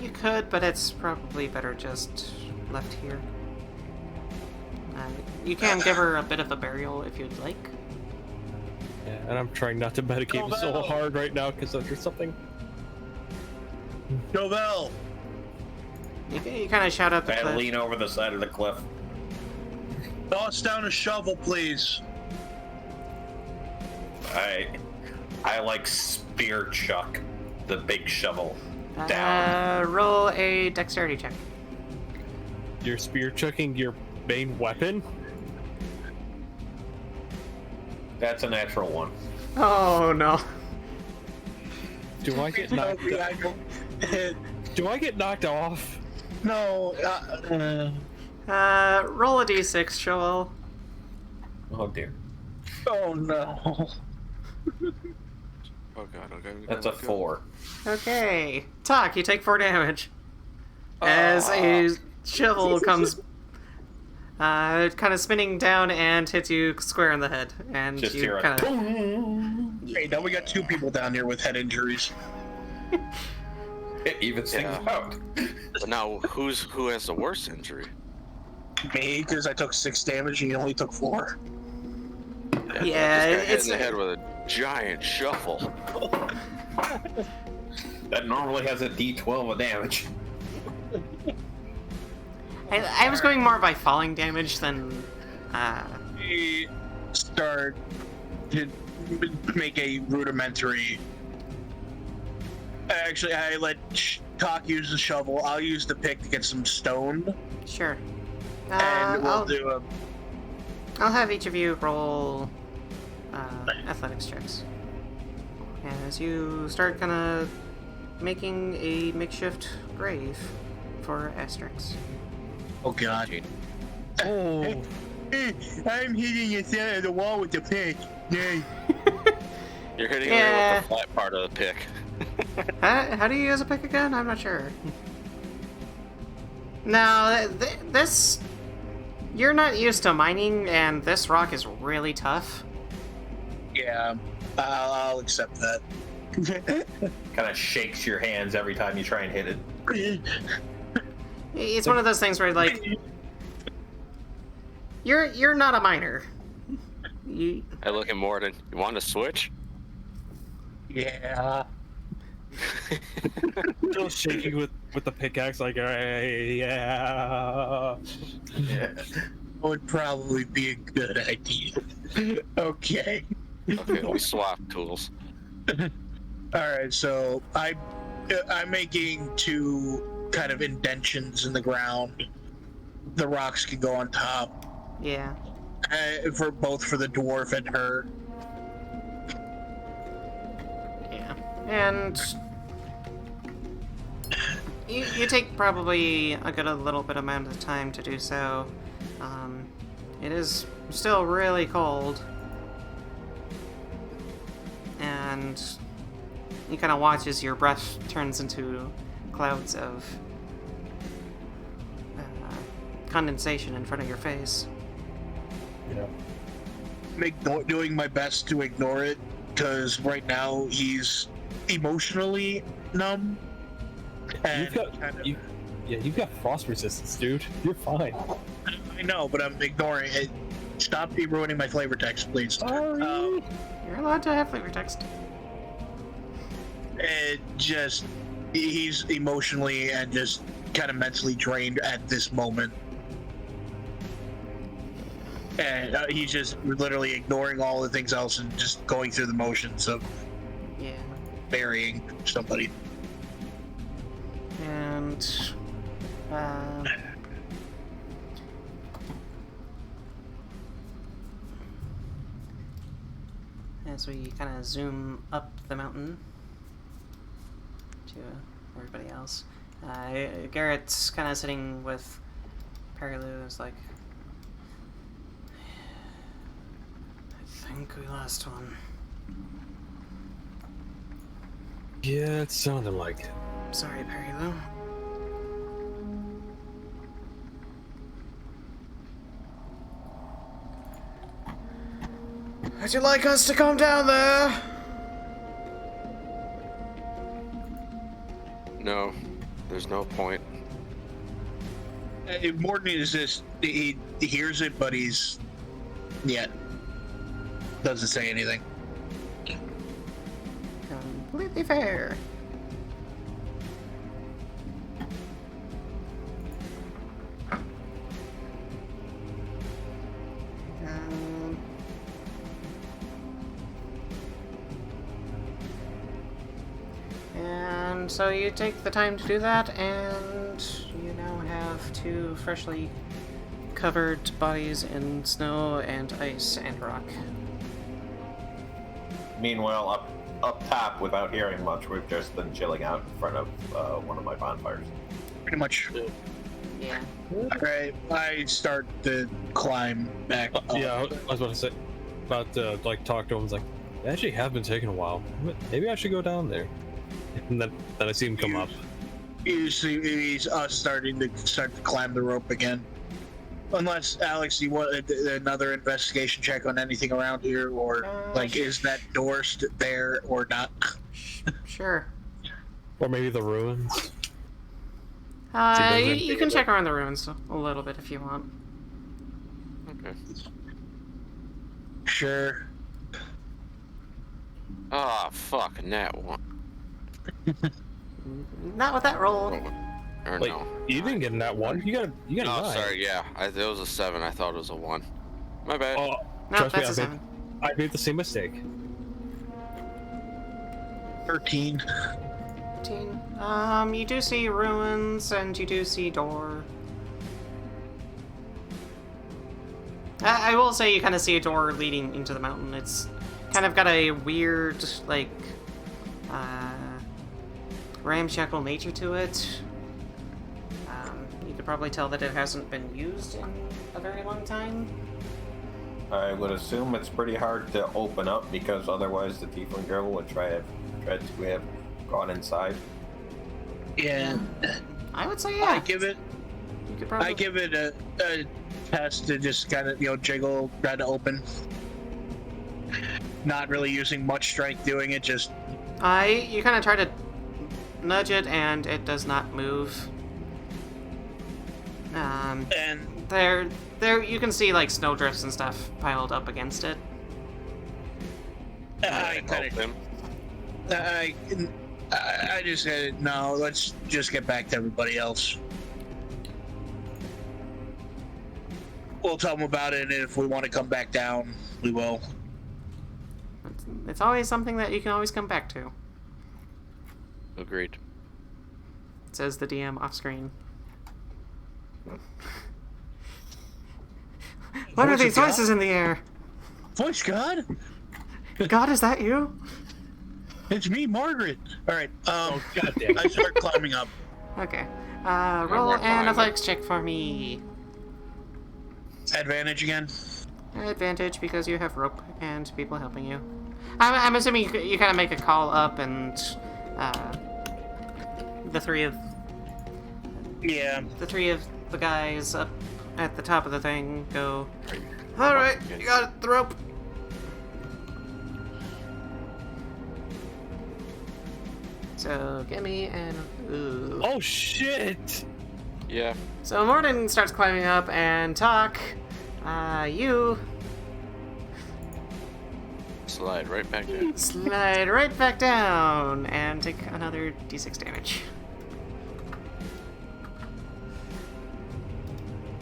You could, but it's probably better just left here. You can give her a bit of a burial if you'd like. Yeah, and I'm trying not to medicate so hard right now because there's something. Sho Val! You kind of shout out the I cliff. lean over the side of the cliff. Toss down a shovel, please. I like spear chuck the big shovel down. Roll a dexterity check. You're spear chucking your main weapon? That's a natural one. Oh no. Do I get knocked? Do I get knocked off? No. Roll a d6, Shoel. Oh dear. Oh no. Oh god, okay. That's a 4. Okay. Tok, you take 4 damage. As a shovel comes kind of spinning down and hits you square in the head. And Just you hear a kind of... Hey, now we got 2 people down here with head injuries. It evens things out. But now, who has the worst injury? Me, because I took 6 damage and you only took 4. Yeah, I just got hit it's... in the head with a giant shovel. That normally has a D12 of damage. I was going more by falling damage than... We start to make a rudimentary... Actually, I let Tok use the shovel. I'll use the pick to get some stone. Sure. And we'll do a... I'll have each of you roll athletics checks. As you start kind of making a makeshift grave for Astrix. Oh god. Oh. I'm hitting the center of the wall with the pick. Yay. You're hitting Yeah. her with the flat part of the pick. How do you use a pick again? I'm not sure. No, this... You're not used to mining, and this rock is really tough. Yeah, I'll accept that. Kind of shakes your hands every time you try and hit it. It's one of those things where, like... You're not a miner. I look at Mordin. You want to switch? Yeah. Still shaking with the pickaxe, like, yeah. Would probably be a good idea. Okay. Okay, we swap tools. Alright, so I'm making 2 kind of indentions in the ground. The rocks can go on top. Yeah. For the dwarf and her. Yeah. And... You take probably a good little bit amount of time to do so. It is still really cold. And you kind of watch as your breath turns into clouds of condensation in front of your face. Yeah. I'm doing my best to ignore it, because right now he's emotionally numb. And You've got frost resistance, dude. You're fine. I know, but I'm ignoring it. Stop ruining my flavor text, please. Sorry. You're allowed to have flavor text. It just, he's emotionally and just kind of mentally drained at this moment. And he's just literally ignoring all the things else and just going through the motions of burying somebody. And as we kind of zoom up the mountain to everybody else, Garrett's kind of sitting with Perilu. Is like, I think we lost one. Yeah, it sounded like it. Sorry, Perilu. Would you like us to come down there? No, there's no point. Mordin is just, he hears it, but he's, doesn't say anything. Completely fair. And so you take the time to do that, and you now have two freshly covered bodies in snow and ice and rock. Meanwhile, up top, without hearing much, we've just been chilling out in front of one of my bonfires. Pretty much. Yeah. Alright, I start to climb back up. Yeah, I was about to say, like talk to him. It's like, they actually have been taking a while. Maybe I should go down there. And then I see him come up. You see, he's starting to climb the rope again. Unless, Alex, you want another investigation check on anything around here, or like, is that door there or not? Sure. Or maybe the ruins. You can check around the ruins a little bit if you want. Okay. Sure. Ah, fuck, nat one. Not with that roll. Or Wait, no. you didn't get in that one. You got a Oh, 9. sorry, yeah. It was a 7. I thought it was a 1. My bad. Oh, No, trust that's me, a 7. I made the same mistake. 13. 13. You do see ruins, and you do see door. I will say you kind of see a door leading into the mountain. It's kind of got a weird, like, ramshackle nature to it. You could probably tell that it hasn't been used in a very long time. I would assume it's pretty hard to open up because otherwise the tiefling girl would try to have gone inside. Yeah. I would say yeah. I give it a test to just kind of, jiggle, try to open. Not really using much strength doing it, just... You kind of try to nudge it, and it does not move. And there, you can see, like, snowdrifts and stuff piled up against it. I just said, no, let's just get back to everybody else. We'll tell them about it, and if we want to come back down, we will. It's always something that you can always come back to. Agreed. Says the DM off screen. What are these voices in the air? Voice God? God, is that you? It's me, Margaret. All right. Oh, goddamn. I start climbing up. Okay. Roll more an climbing. athletics check for me. Advantage again. Advantage because you have rope and people helping you. I'm assuming you kind of make a call up and the three of the guys up at the top of the thing go, all right, you got it, the rope. So give me an ooh. Oh shit! Yeah. So Mordin starts climbing up, and Tok, you Slide right back down. slide right back down and take another d6 damage.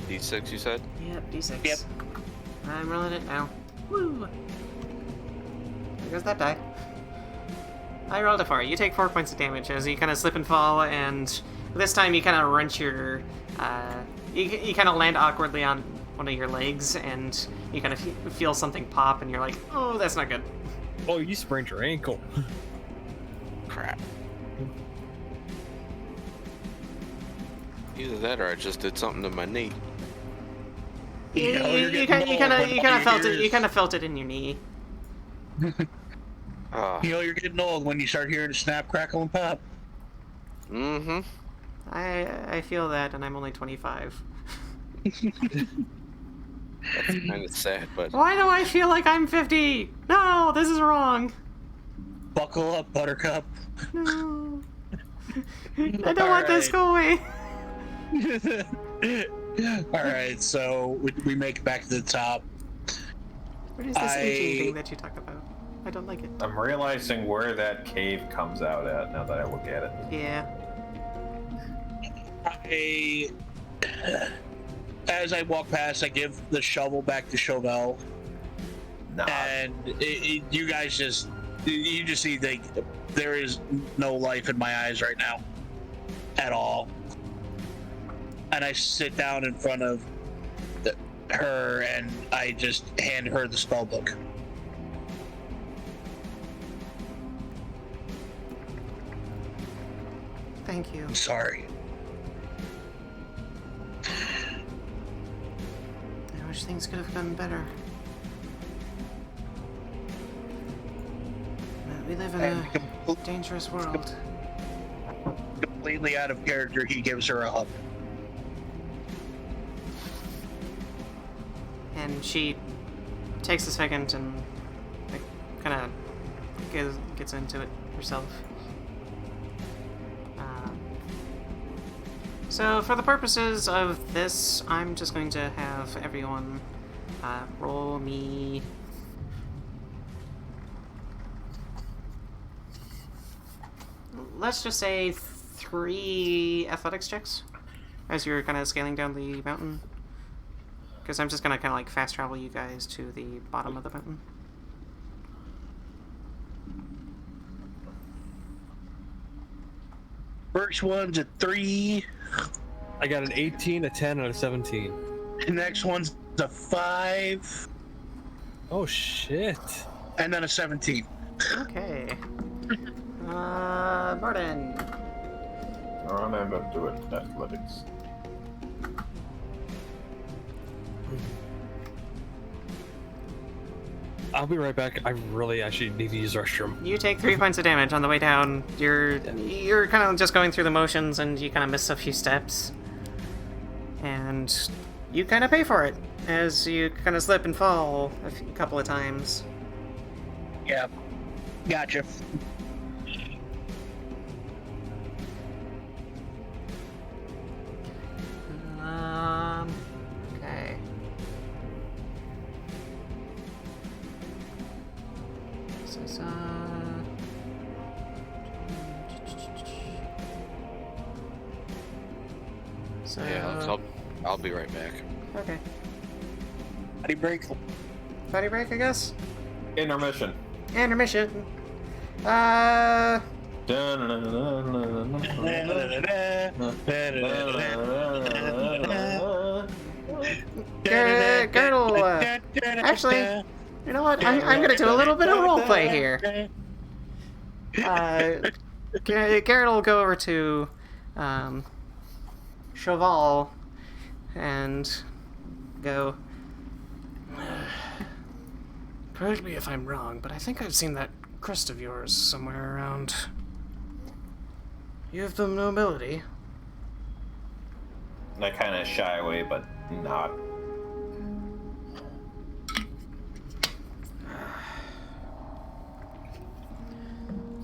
D6, you said? Yep, d6. Yep. I'm rolling it now. Woo! There goes that die. I rolled a 4. You take 4 points of damage as you kind of slip and fall, and this time you kind of wrench your... you kind of land awkwardly on one of your legs, and you kind of feel something pop, and you're like, oh, that's not good. Oh, you sprained your ankle. Crap. Either that or I just did something to my knee. You you're kind getting of old felt when it. You kind of felt it in your knee. you're getting old when you start hearing the snap, crackle, and pop. Mm-hmm. I feel that, and I'm only 25. That's kind of sad, but Why do I feel like I'm 50? No, this is wrong. Buckle up, Buttercup. No. I don't want this going. Alright, so we make it back to the top. What is this aging thing that you talk about? I don't like it. I'm realizing where that cave comes out at now that I look at it. Yeah. As I walk past, I give the shovel back to Sho Val, Nah. and you guys just see there is no life in my eyes right now, at all. And I sit down in front of her, and I just hand her the spell book. Thank you. I'm sorry. I wish things could have gone better. But we live in a dangerous world. Completely out of character, he gives her a hug. And she takes a second and kind of gets into it herself. So for the purposes of this, I'm just going to have everyone roll me... Let's just say 3 athletics checks as you're kind of scaling down the mountain. Because I'm just going to kind of like fast travel you guys to the bottom of the mountain. First one's a 3. I got an 18, a 10, and a 17. The next one's a 5. Oh shit. And then a 17. Okay. Mordin. I'm going to do it. Athletics. I'll be right back. I really actually need to use the restroom. You take 3 points of damage on the way down. You're kind of just going through the motions, and you kind of miss a few steps. And you kind of pay for it as you kind of slip and fall a couple of times. Yeah. Gotcha. Okay. So yeah, I'll be right back. okay. Body break. Body break, I guess. Intermission. Intermission. Girdle. Actually, you know what? I'm gonna do a little bit of roleplay here. Garrett will go over to Sho Val and go, Correct me if I'm wrong, but I think I've seen that crest of yours somewhere around. You have the nobility. I kind of shy away, but not.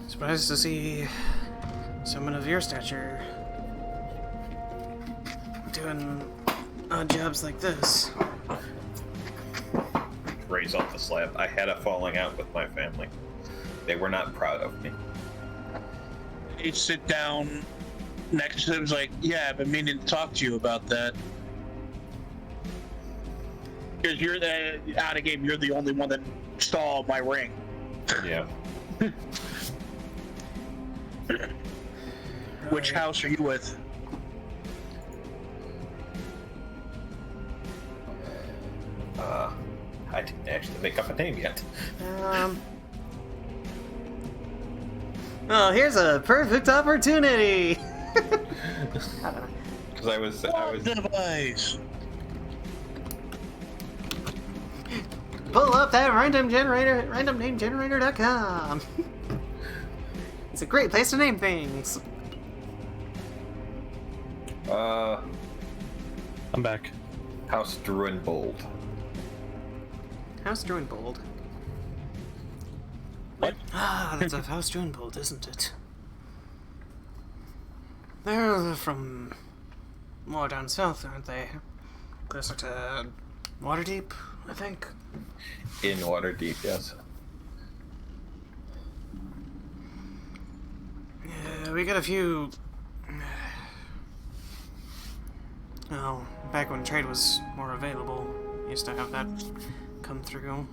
Surprised to see someone of your stature doing odd jobs like this. Raise off the slab. I had a falling out with my family. They were not proud of me. He sit down next to him. Was like, yeah, I've been meaning to talk to you about that. Because you're out of game. You're the only one that stole my ring. Yeah. Which house are you with? I didn't actually make up a name yet. Oh, here's a perfect opportunity. Because I was Device. Pull up that random generator at randomnamegenerator.com. It's a great place to name things. I'm back. House Druinbold. House Druinbold. What? Ah, that's a House Druinbold, isn't it? They're from more down south, aren't they? Closer to Waterdeep, I think. In Waterdeep, yes. Yeah, we got a few. Oh, back when trade was more available, used to have that come through.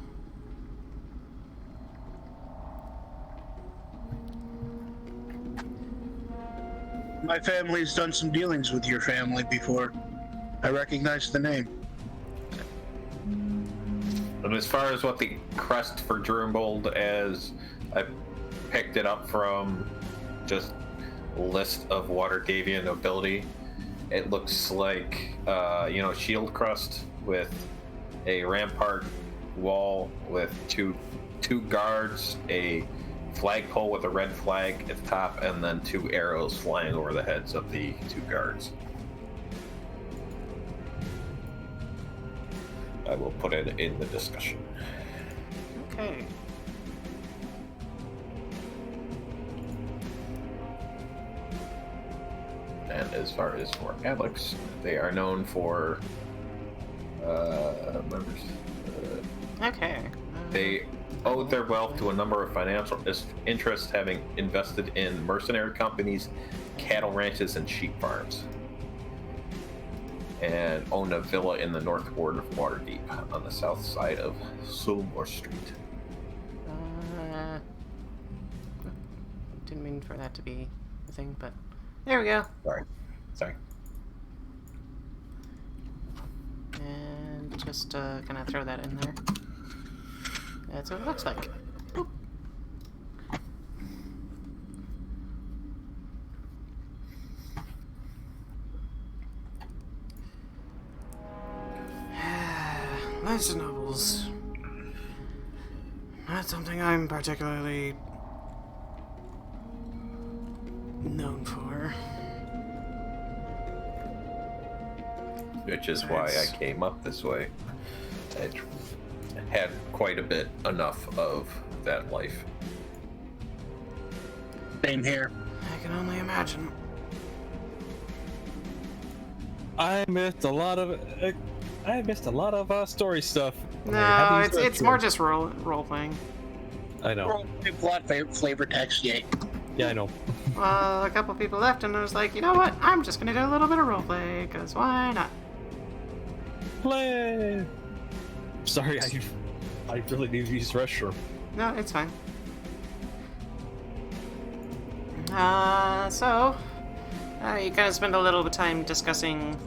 My family's done some dealings with your family before. I recognize the name. And as far as what the crest for Druinbold, as I picked it up from just a list of Waterdavian nobility, it looks like, shield crest with a rampart wall with two guards, a flagpole with a red flag at the top, and then 2 arrows flying over the heads of the 2 guards. I will put it in the discussion. Okay. And as far as for Alex, they are known for members. Okay. They owed their wealth to a number of financial interests, having invested in mercenary companies, cattle ranches, and sheep farms. And owned a villa in the north ward of Waterdeep on the south side of Somber Street. Didn't mean for that to be a thing, but there we go. Sorry. And just kind of throw that in there. That's what it looks like. Boop. Knights and nobles. Not something I'm particularly known for. Which is why I came up this way. I had quite a bit enough of that life. Same here. I can only imagine. I missed a lot of story stuff. No, it's more just role playing. I know. Plot flavor text, yay. Yeah, I know. A couple people left, and I was like, you know what? I'm just gonna do a little bit of roleplay, because why not? Play. Sorry, I really need to use the restroom. No, it's fine. You kind of spend a little bit of time discussing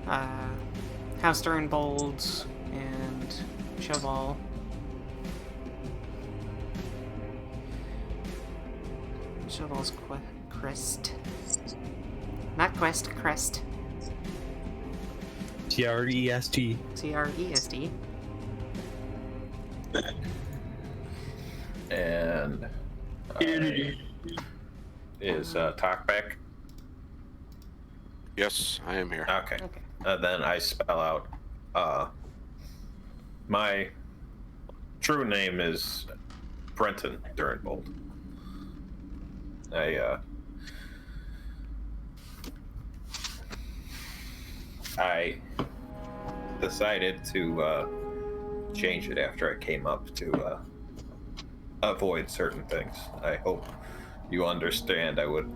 House Druinbold and Sho Val. Sho Val's crest. Not quest, crest. Trest. Crest. And is Tok back? Yes, I am here. Okay. Then I spell out. My true name is Brenton Durenbold. I decided to change it after I came up to avoid certain things. I hope you understand. I would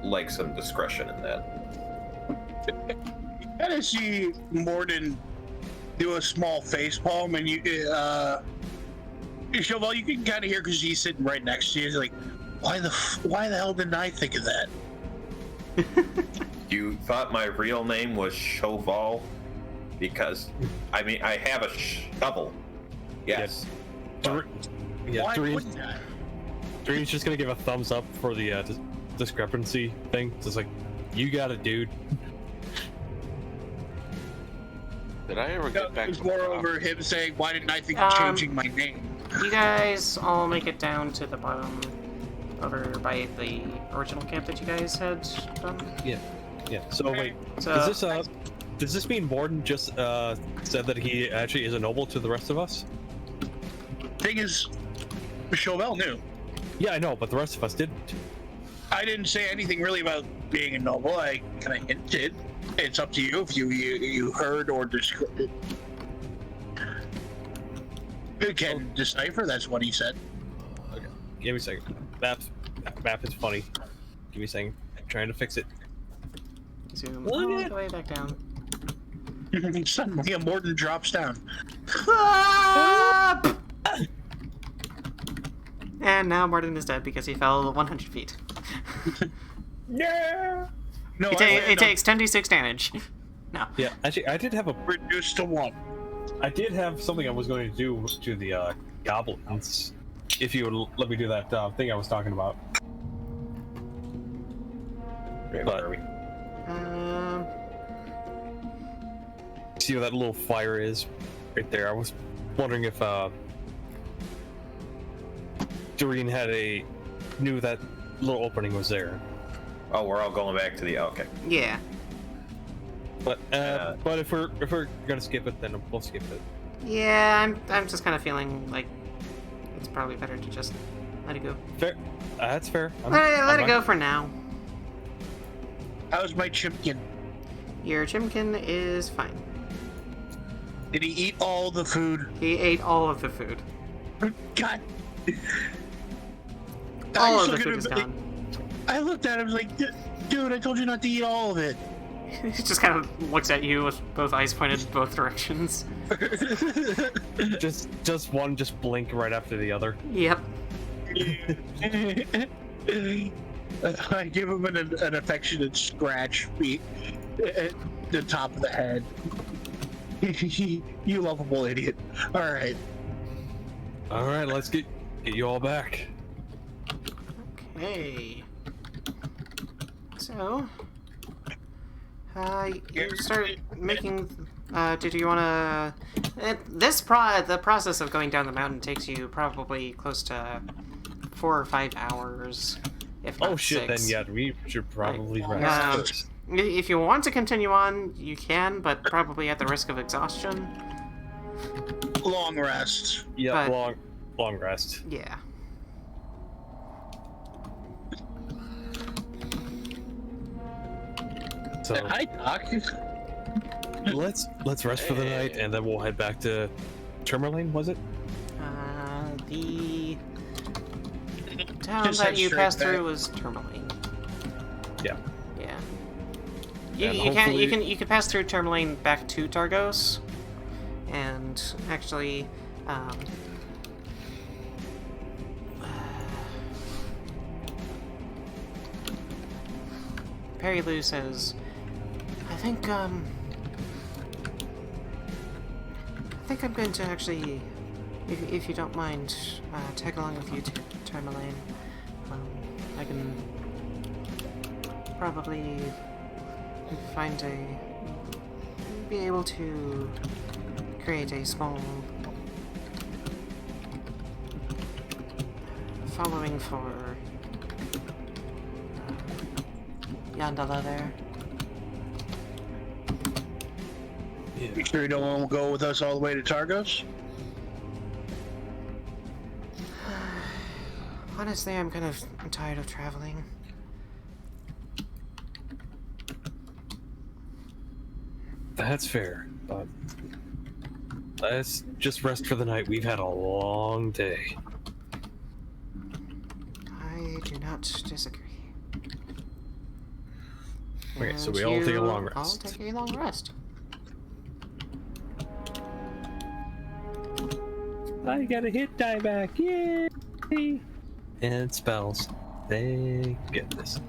like some discretion in that. Kind of see Mordin do a small face palm, and Sho Val, you can kind of hear because he's sitting right next to you. He's like, why the hell didn't I think of that? You thought my real name was Sho Val? Because, I mean, I have a shovel. Yes. Why wouldn't I? Dearaen's just gonna give a thumbs up for the discrepancy thing. So it's like, you got it, dude. Did I ever get back It was to more the over him saying, why didn't I think of changing my name? You guys all make it down to the bottom over by the original camp that you guys had done? Yeah. So wait, So, does this mean Mordin just said that he actually is a noble to the rest of us? Thing is, Sho Val knew. Yeah, I know, but the rest of us didn't. I didn't say anything really about being a noble. I kind of hinted. It's up to you if you heard or described. You can decipher. That's what he said. Okay, give me a second. Map is funny. Give me a second. I'm trying to fix it. zoom all the way back down. Suddenly, a Mordin drops down. And now Mordin is dead because he fell 100 feet. Yeah. No, It takes 10d6 damage. No. Yeah, actually, I did have a reduced to 1. I did have something I was going to do to the goblins. If you would let me do that thing I was talking about. Okay, But- where are we? See where that little fire is? Right there. I was wondering if Dearaen knew that little opening was there. Oh, we're all going back to the okay. Yeah. But if we're gonna skip it, then we'll skip it. Yeah, I'm just kind of feeling like it's probably better to just let it go. Fair. That's fair. Let it go for now. How's my chimkin? Your chimkin is fine. Did he eat all the food? He ate all of the food. God. All of the food is gone. I looked at him, I was like, dude, I told you not to eat all of it. He just kind of looks at you with both eyes pointed in both directions. just one, just blink right after the other. Yep. I give him an affectionate scratch at the top of the head. You lovable idiot. All right. All right, let's get you all back. Okay. So, you start making. Did you want to? The process of going down the mountain takes you probably close to 4 or 5 hours, if not Oh shit! 6. Then yeah, we should probably Um, rest. If you want to continue on, you can, but probably at the risk of exhaustion. Long rest. Yeah, but- long rest. Yeah. So Hi, Doc. let's rest for the night, and then we'll head back to Tourmaline. Was it? The town Just that head you straight passed back. through was Tourmaline. Yeah. Yeah. And You can pass through Tourmaline back to Targos, and actually, Perry Lou says, I think I'm going to actually, if you don't mind, tag along with you to Tourmaline. I can probably be able to create a small following for Yandala there. You sure you don't want to go with us all the way to Targos? Honestly, I'm tired of traveling. That's fair, but let's just rest for the night. We've had a long day. I do not disagree. Okay, so And we all take a long I'll rest. take a long rest. I got a hit die back, yay! And spells. Thank goodness.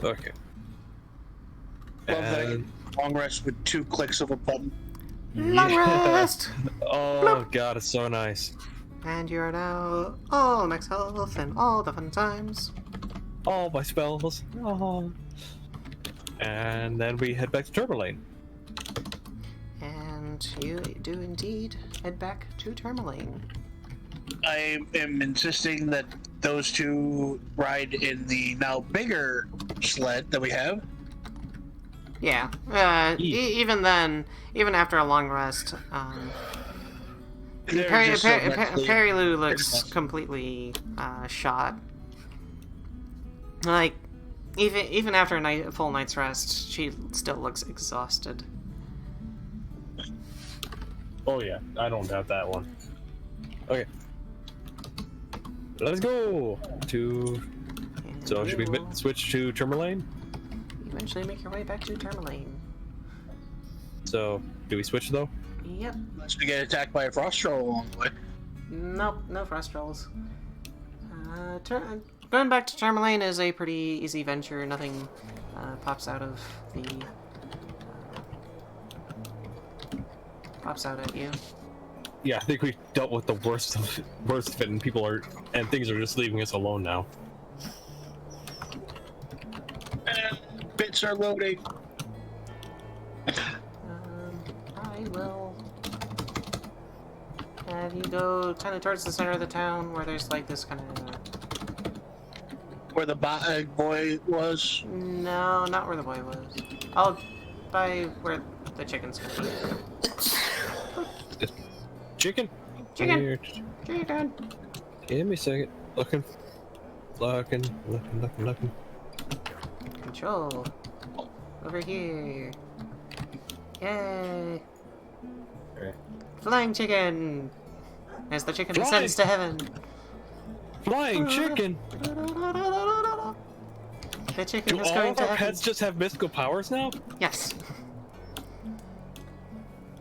Okay. Love that. And- Long rest with 2 clicks of a button. Long rest! Oh god, it's so nice. And you're now all max health and all the fun times. All my spells. Oh. And then we head back to Turbulane. And you do indeed head back to Tourmaline. I am insisting that those 2 ride in the now bigger sled that we have. Yeah, even then, even after a long rest, They're just so mentally- Perry Lou looks completely shot. Like, even after a full night's rest, she still looks exhausted. Oh yeah, I don't doubt that one. Okay. Let's go to... And So should we you will switch to Tourmaline? eventually make your way back to Tourmaline. So, do we switch though? Yep. Unless we get attacked by a frost troll along the way. Nope, no frost trolls. Going back to Tourmaline is a pretty easy venture. Nothing pops out of the... pops out at you. Yeah, I think we dealt with the worst of it, and things are just leaving us alone now. Bits are loading. I will have you go kind of towards the center of the town where there's like this kind of... Where the boy was. No, not where the boy was. I'll by where the chicken's gonna be. Chicken? Chicken! Here. Chicken! Give me a second. Looking. Control. Over here. Yay! Alright. Flying chicken! As the chicken Fly! ascends to heaven. Flying chicken! The chicken Do is all going of to our heaven. pets just have mystical powers now? Yes.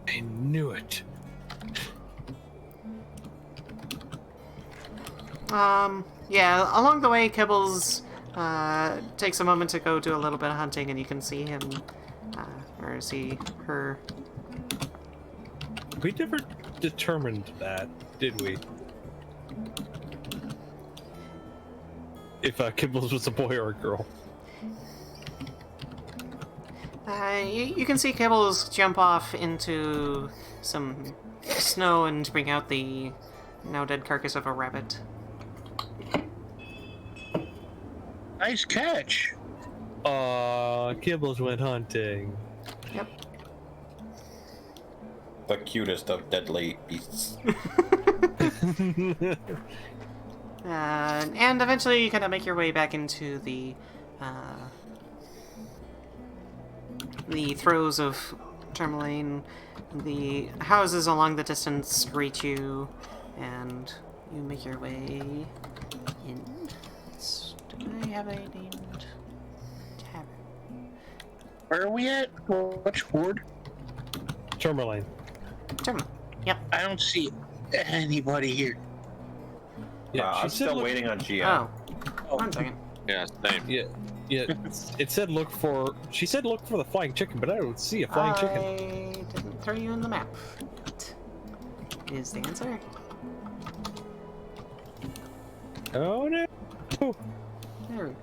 I knew it. Yeah, along the way, Kibbles takes a moment to go do a little bit of hunting, and you can see him, or see her. We never determined that, did we? If Kibbles was a boy or a girl. You can see Kibbles jump off into some snow and bring out the now dead carcass of a rabbit. Nice catch. Kibbles went hunting. Yep. The cutest of deadly beasts. And eventually you kind of make your way back into the throes of Tourmaline. The houses along the distance greet you, and you make your way in. Do I have a named tavern? Where are we at? Which horde? Tourmaline. Tourmaline. Yep. I don't see anybody here. Yeah, I'm she said still look- waiting on GM. Oh. 1 second. Yeah, same. Yeah, it said look for... She said look for the flying chicken, but I don't see a flying chicken. I didn't throw you in the map. Is the answer? Oh no! There we go.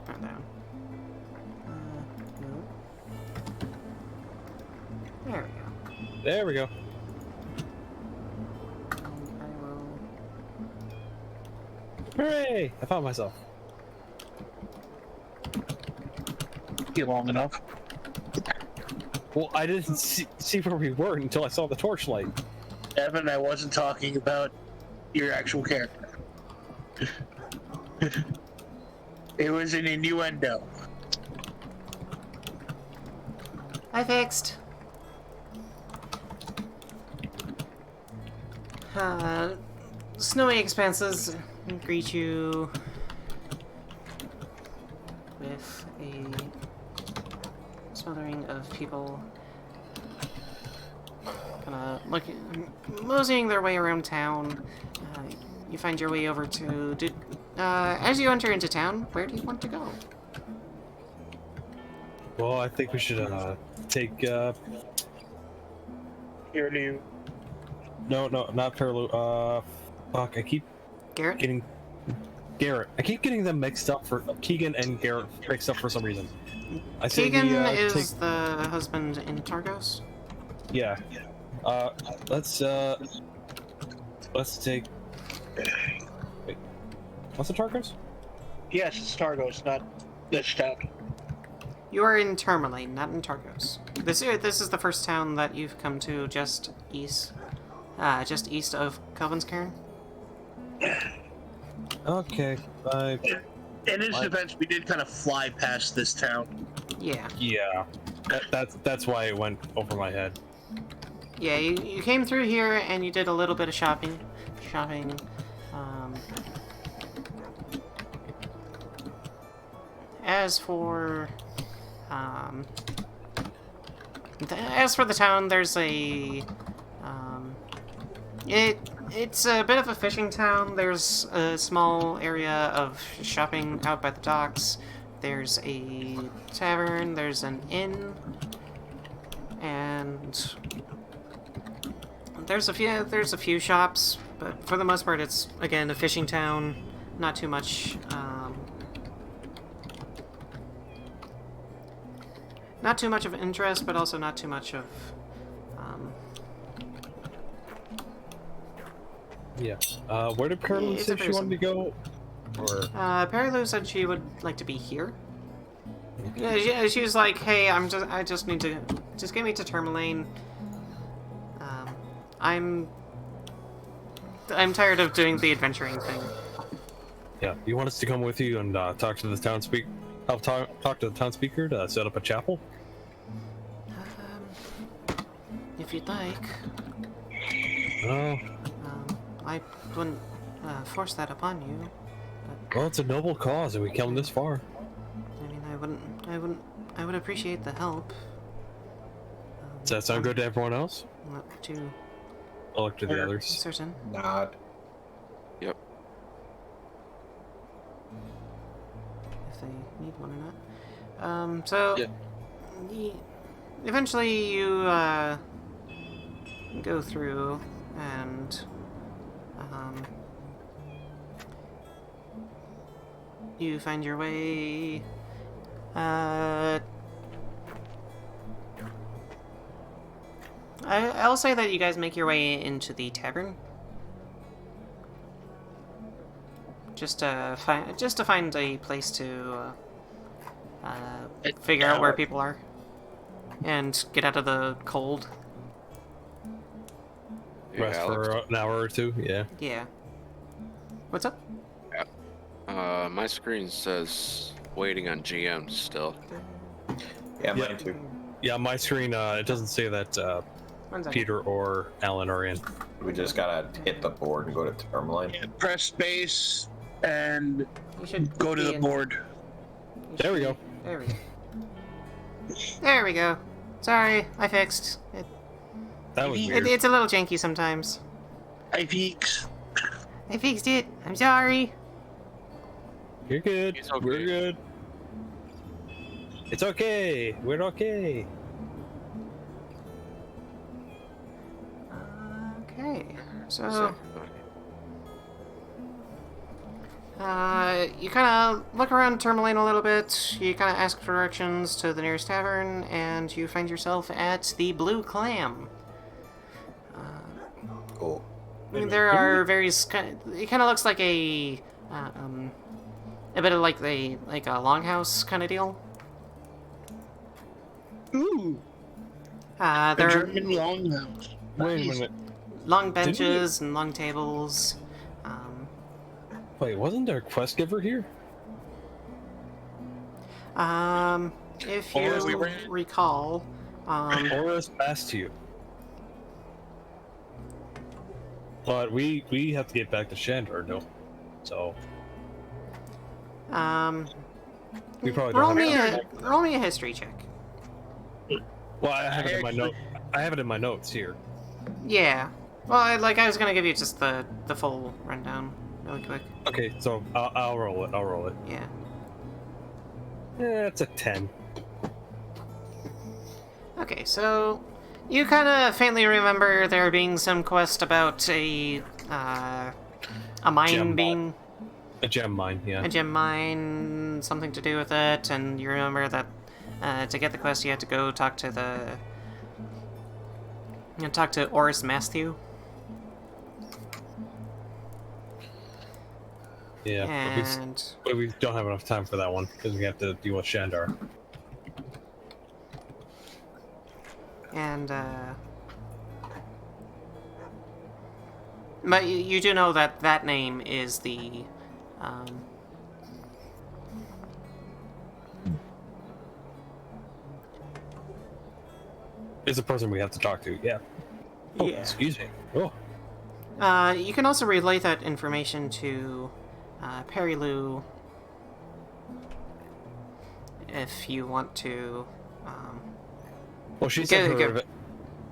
Not down. No. There we go. There we go. Hooray! I found myself. Be long enough. Well, I didn't see where we were until I saw the torchlight. Devin, I wasn't talking about your actual character. It was an innuendo. I fixed. Snowy expanses greet you with a smothering of people kind of moseying their way around town. You find your way over to... as you enter into town, where do you want to go? Well, I think we should take. Here to you. No, not Perlu. Fuck, I keep Garrett? getting Garrett. I keep getting them mixed up for Keegan and Garrett mixed up for some reason. I say Keegan we, is take... the husband in Targos. Yeah. Let's take. Wait. What's the Targos? Yes, it's Targos, not this town. You are in Tourmaline, not in Targos. This is the first town that you've come to just east of Kelvin's Cairn. Okay. In his defense, we did kind of fly past this town. Yeah. Yeah. That's why it went over my head. Yeah, you came through here and you did a little bit of shopping. As for the town, there's a it's a bit of a fishing town. There's a small area of shopping out by the docks. There's a tavern. There's an inn, and there's a few shops. But for the most part, it's again a fishing town. Not too much. Not too much of interest, but also not too much of. Yeah. Where did Perlu say she wanted to go? Or Perilu said she would like to be here. Yeah, she was like, "Hey, I just need to get me to Tourmaline. I'm tired of doing the adventuring thing." yeah, you want us to come with you and talk to the town help talk to the town speaker to set up a chapel? If you'd like. Oh. I wouldn't force that upon you. But, Well, it's a noble cause, and we come this far. I mean, I would appreciate the help. Does that sound good to everyone else? Not too I'll look to the others. certain. Nod. Yep. If they need one or not. So Yeah. eventually you go through and you find your way I'll say that you guys make your way into the tavern. Just to find a place to figure out where people are and get out of the cold. Rest for an hour or two, yeah. Yeah. What's up? My screen says waiting on GM still. Yeah, mine too. Yeah, my screen, it doesn't say that One second. Peter or Alan are in. We just gotta hit the board and go to Tourmaline. Yeah, press space and You should go to be the in- board. you There we should go. be- There we go. There we go. Sorry, I fixed. That was weird. It's a little janky sometimes. I peeks. I fixed it. I'm sorry. You're good. It's okay. We're good. It's okay. We're okay. Okay. So, So, you kind of look around Tourmaline a little bit. You kind of ask for directions to the nearest tavern, and you find yourself at the Blue Clam. Cool. I mean, there are various. It kind of looks like a a bit of like a longhouse kind of deal. Ooh, There a are German longhouse. Wait a Nice. minute. long benches and long tables. Wait, wasn't there a quest giver here? If Or we you ran- recall, Or is past you? But we have to get back to Shandor, no? So we probably roll don't have roll me a history check. Well, I have it in my note. I have it in my notes here. Yeah. Well, I was gonna give you just the full rundown really quick. Okay, so I'll roll it. I'll roll it. Yeah. Yeah, it's a 10. Okay, so you kind of faintly remember there being some quest about a mine Gem being A gem mine, yeah. a gem mine, something to do with it, and you remember that to get the quest you had to go talk to Oris Matthew. Yeah, And but we don't have enough time for that one because we have to deal with Shandar. but you do know that that name is the Is the person we have to talk to, yeah. Oh, Yeah. excuse me. Oh, you can also relay that information to Perry Lou if you want to. well, she said Go-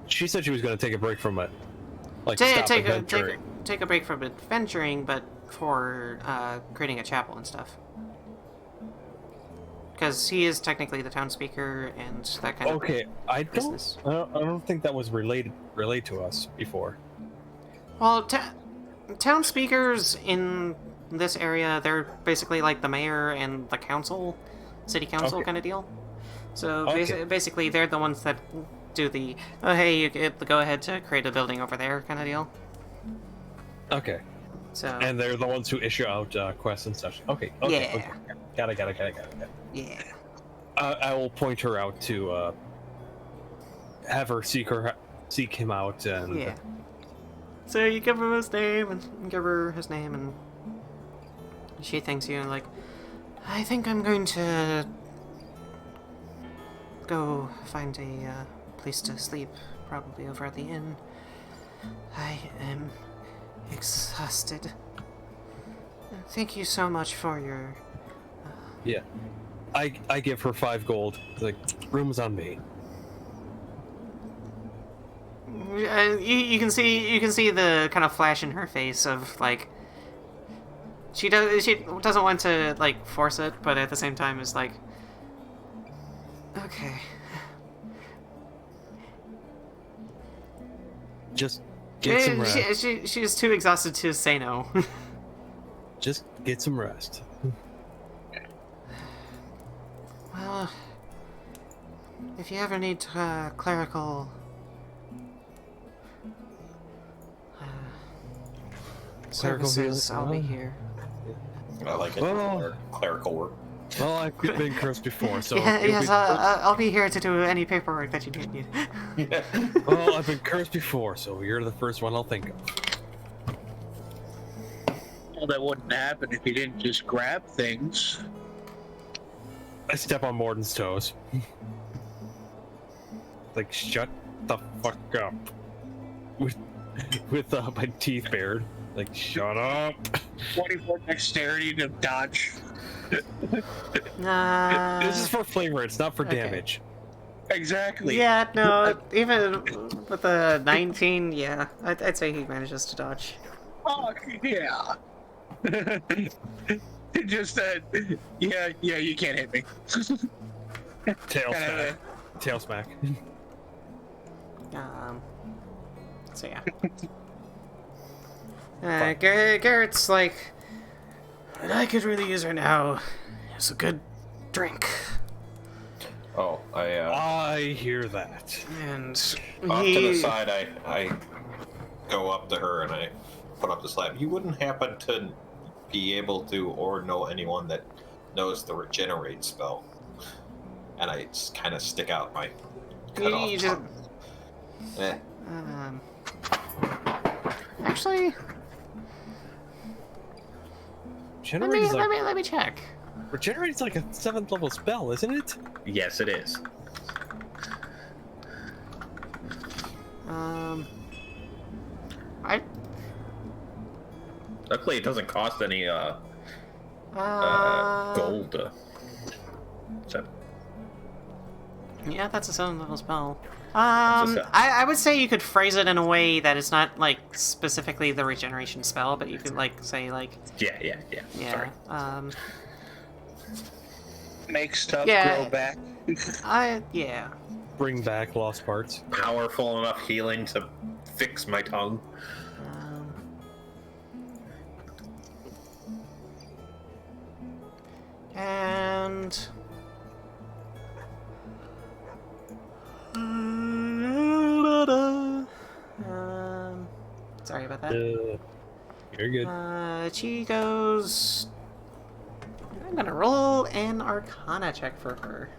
she said she was going to take a break from it. Like, take stop a adventuring. take a break from adventuring, but for creating a chapel and stuff. Because he is technically the town speaker and that kind of Okay, I business. don't think that was relayed to us before. Well, town speakers in this area, they're basically like the mayor and the council, city council Okay. kind of deal. So Okay. basically, they're the ones that do the, oh hey, you get the go ahead to create a building over there kind of deal. Okay. So And they're the ones who issue out quests and such. Okay. Okay. Yeah. Okay. Got it. yeah. I will point her out to have her seek him out and Yeah. So you give him his name and give her his name, and she thanks you and like, I think I'm going to go find a place to sleep, probably over at the inn. I am exhausted. Thank you so much for your. yeah. I give her 5 gold. Like, room's on me. You can see the kind of flash in her face of like she doesn't want to like force it, but at the same time is like, okay. Just get some rest. She's too exhausted to say no. Just get some rest. Well, if you ever need clerical services, I'll be here. I like it. Well- Or clerical work. Well, I've been cursed before, so... Yeah, it'll yes, be- I'll be here to do any paperwork that you need. Well, I've been cursed before, so you're the first one I'll think of. Well, that wouldn't happen if you didn't just grab things. I step on Mordin's toes. Like, shut the fuck up. With my teeth bared. Like, shut up. 24 dexterity to dodge. This is for flavor, it's not for okay. damage. Exactly. Yeah, no, even with a 19, yeah, I'd say he manages to dodge. Fuck yeah. Just yeah, you can't hit me. Tail smack. Tail smack. So yeah. Garrett's like, What I could really use right now is a good drink. Oh, I hear that. and off to the he, side, I go up to her and I put up the slab. You wouldn't happen to be able to or know anyone that knows the regenerate spell. And I just kind of stick out my cut off You just... tongue. Eh. Actually, let me check. Regenerate's like a 7th level spell, isn't it? Yes, it is. Luckily, it doesn't cost any gold. So. Yeah, that's a 7th level spell. I would say you could phrase it in a way that it's not like specifically the regeneration spell, but you could like say like Yeah. Sorry. Make stuff Yeah. grow back. Yeah. Bring back lost parts. Powerful enough healing to fix my tongue. And sorry about that. You're good. She goes. I'm gonna roll an Arcana check for her.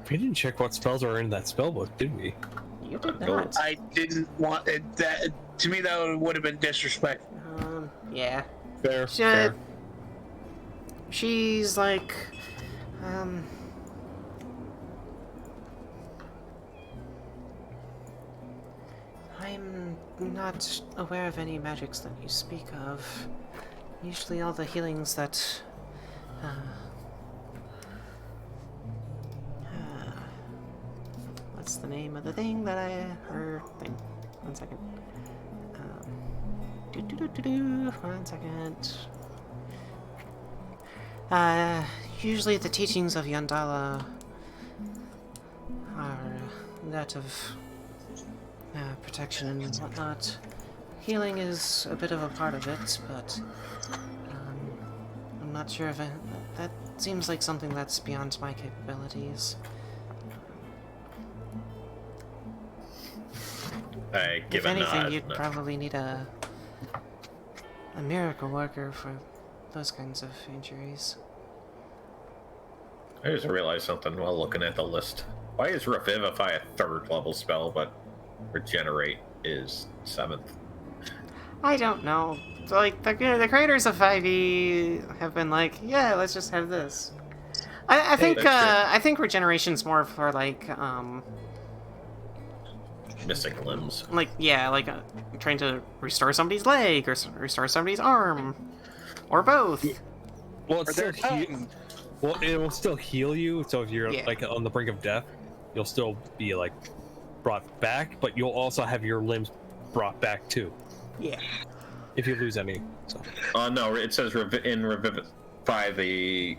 We didn't check what spells are in that spell book, did we? You did not. I didn't want it. That to me that would have been disrespectful. Yeah. Fair. She's like, I'm not aware of any magics that you speak of. Usually all the healings that, what's the name of the thing that thing. 1 second. One second. Usually the teachings of Yandala are that of protection and whatnot. Healing is a bit of a part of it, but I'm not sure if that seems like something that's beyond my capabilities. I give If a anything, nod. you'd probably need a miracle worker for those kinds of injuries. I just realized something while looking at the list. Why is Revivify a 3rd level spell, but Regenerate is 7th? I don't know. Like, the creators of 5e have been like, yeah, let's just have this. I think I think Regeneration's more for like Missing limbs. like trying to restore somebody's leg or restore somebody's arm, or both. Well, it will still heal you. So if you're Yeah. like on the brink of death, you'll still be like brought back, but you'll also have your limbs brought back too. Yeah. If you lose any. So. No, it says in Revivify, they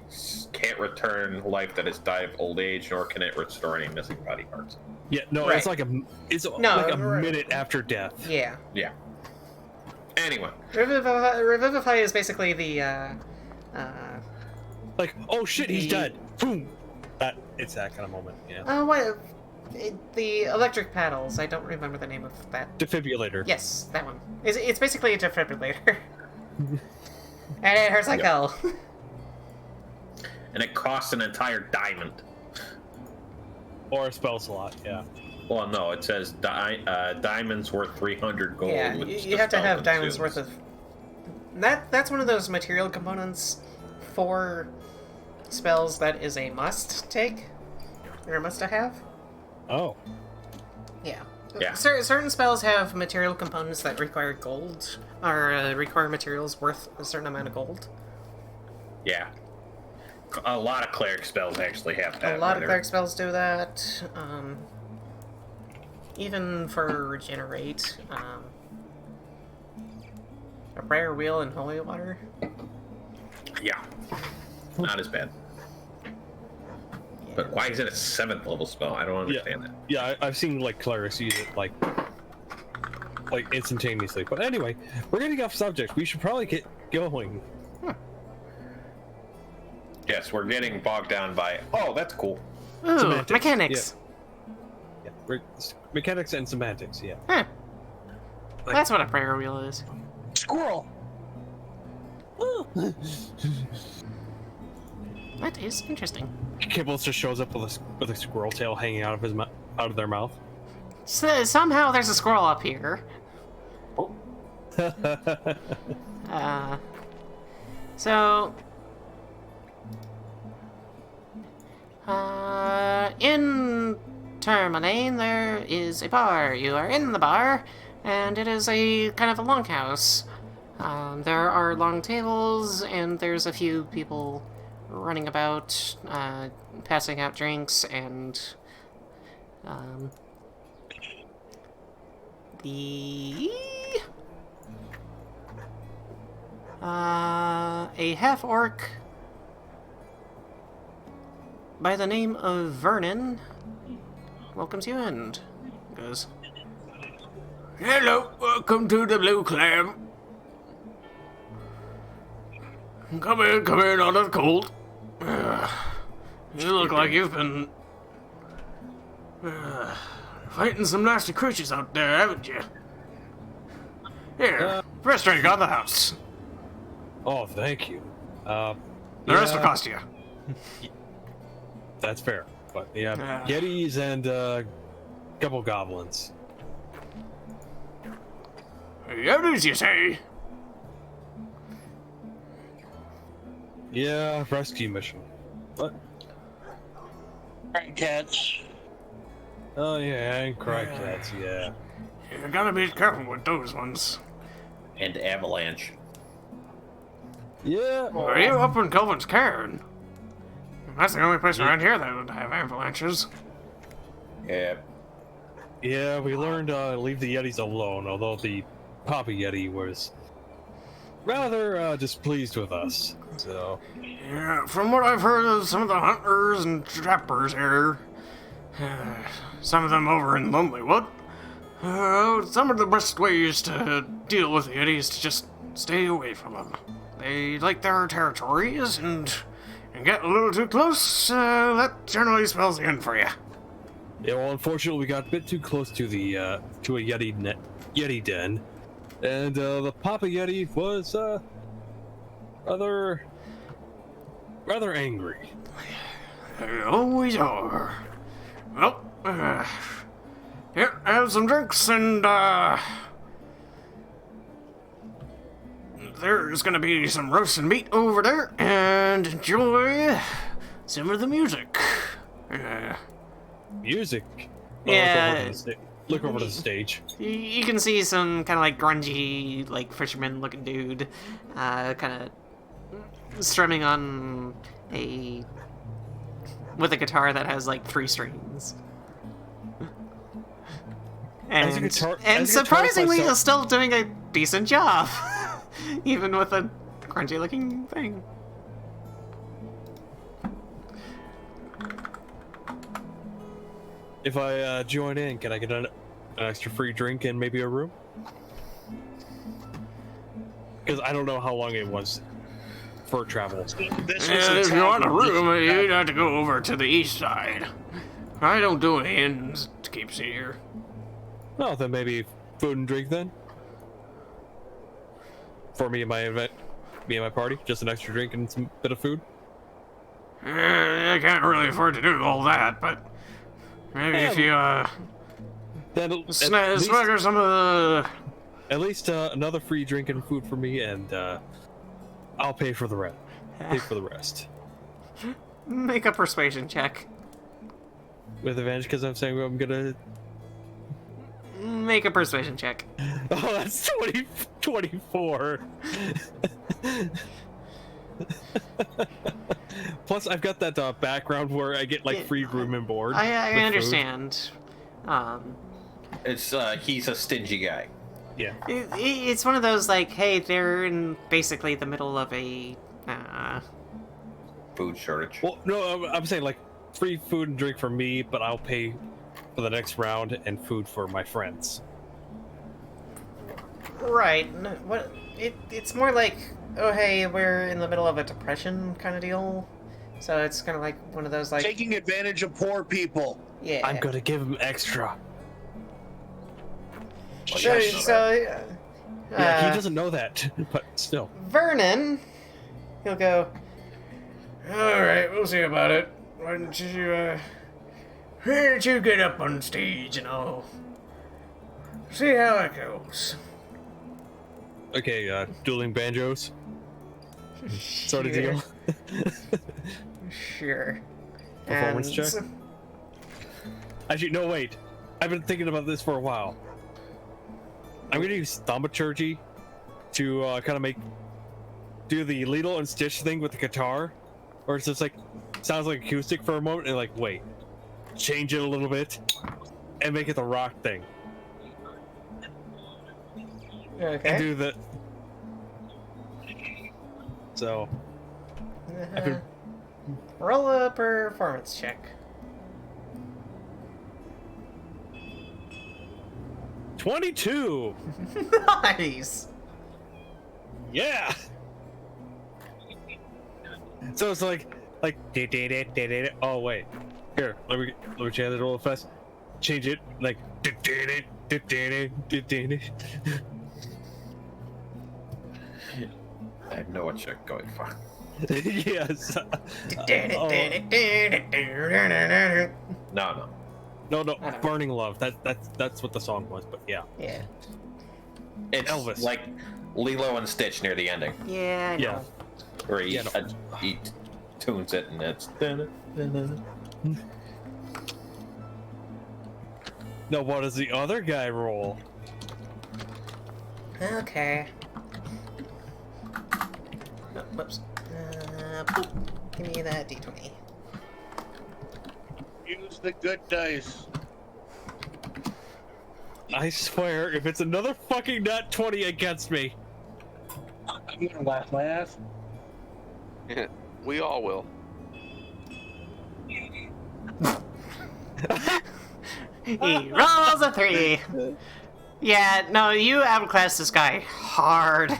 can't return life that has died of old age, nor can it restore any missing body parts. Yeah, no, Right. it's like a right. minute after death. Yeah. Yeah. Anyway. Revivify is basically the Like, oh shit, he's The- dead. Boom. It's that kind of moment. Yeah. the electric paddles. I don't remember the name of that. Defibrillator. Yes, that one. It's basically a defibrillator. And it hurts like hell. And it costs an entire diamond. Or a spell slot. Yeah. Well, no, it says diamonds worth 300 gold. Yeah, which you the have to spell have diamonds consumes. worth of... That's one of those material components for spells that is a must take. Or a must to have. Oh. Yeah. Yeah. Certain spells have material components that require gold, or require materials worth a certain amount of gold. Yeah. A lot of cleric spells actually have that. A lot of where cleric spells do that. Even for regenerate, a prayer wheel and holy water. Yeah. Not as bad. But why is it a 7th level spell? I don't understand that. Yeah, I've seen like clerics use it like instantaneously. But anyway, we're getting off subject. We should probably get going. Yes, we're getting bogged down by. Oh, that's cool. Ooh, Semantics, mechanics. Mechanics and semantics. Yeah. Huh. That's what a prayer wheel is. squirrel. That is interesting. Kibbles just shows up with a squirrel tail hanging out of their mouth. So, somehow there's a squirrel up here. So... in Termine, there is a bar. You are in the bar, and it is a kind of a longhouse. There are long tables, and there's a few people running about, passing out drinks, and a half-orc by the name of Vernon welcomes you in. Goes, "Hello, welcome to the Blue Clam. Come in on the cold. You look like you've been fighting some nasty creatures out there, haven't you? Here, first drink on the house. Oh, thank you. The rest will cost you." That's fair. But yeah, Yetis and a couple goblins. Yetis, you say? Yeah, rescue mission. What? Right, cats. Oh yeah, and cry cats, yeah. You gotta be careful with those ones. And avalanche. Yeah. Are you up in Kelvin's Cairn? That's the only place around here that would have avalanches. Yeah. Yeah, we learned leave the Yetis alone, although the Papa Yeti was rather displeased with us. So Yeah, from what I've heard of some of the hunters and trappers here, some of them over in Lonelywood, some of the best ways to deal with the Yeti is to just stay away from them. They like their territories, and get a little too close, that generally spells the end for you. yeah, well, unfortunately, we got a bit too close to the to a Yeti den, and the Papa Yeti was rather angry. They always are. Well, here, have some drinks, and there's gonna be some roasted meat over there, and enjoy some of the music. Music. Yeah. Look over to the stage. You can see some kind of like grungy, like fisherman-looking dude, kind of strumming on with a guitar that has like 3 strings. And surprisingly, is still doing a decent job, even with a grungy-looking thing. If I join in, can I get an extra free drink and maybe a room? Because I don't know how long it was for travel. If you want a room, you'd have to go over to the east side. I don't do any inns to keep you here. No, then maybe food and drink then. For me and my event, me and my party, just an extra drink and some bit of food. I can't really afford to do all that, but maybe if you Then swagger some of the. at least another free drink and food for me, and I'll pay for the rest. Pay for the rest. Make a persuasion check. With advantage, because I'm saying I'm gonna. Make a persuasion check. Oh, that's 24. Plus, I've got that background where I get like free room and board. I understand. It's he's a stingy guy. Yeah. It's one of those like, hey, they're in basically the middle of a. Food shortage. Well, no, I'm saying like free food and drink for me, but I'll pay for the next round and food for my friends. Right. No, what? It's more like, oh hey, we're in the middle of a depression kind of deal. So it's kind of like one of those like Taking advantage of poor people. yeah. I'm gonna give him extra. So Yeah, he doesn't know that, but still. Vernon, he'll go, Alright, we'll see about it. Why don't you get up on stage and I'll see how it goes. Okay, dueling banjos. Sort of deal. Sure. Performance And check? so- Actually, no, wait. I've been thinking about this for a while. I'm gonna use thaumaturgy to kind of do the Lilo and Stitch thing with the guitar, or it's just like sounds like acoustic for a moment, and like wait, change it a little bit, and make it the rock thing, and Okay. do the. So I could. Roll a performance check. 22. Nice. Yeah. So it's like oh wait, here let me change it real fast. Change it like I know what you're going for. yes. No. No, Burning Love. That's what the song was. But yeah. Yeah. It's Elvis. like Lilo and Stitch near the ending, Yeah. I know. Yeah. where he, Yeah, no. he tunes it and it's. No, what does the other guy roll? Okay. Oh, whoops. Boop. Give me that d20. Use the good dice. I swear, if it's another fucking nat 20 against me. I'm gonna laugh my ass. We all will. He rolls a 3. Yeah, no, you outclassed this guy hard.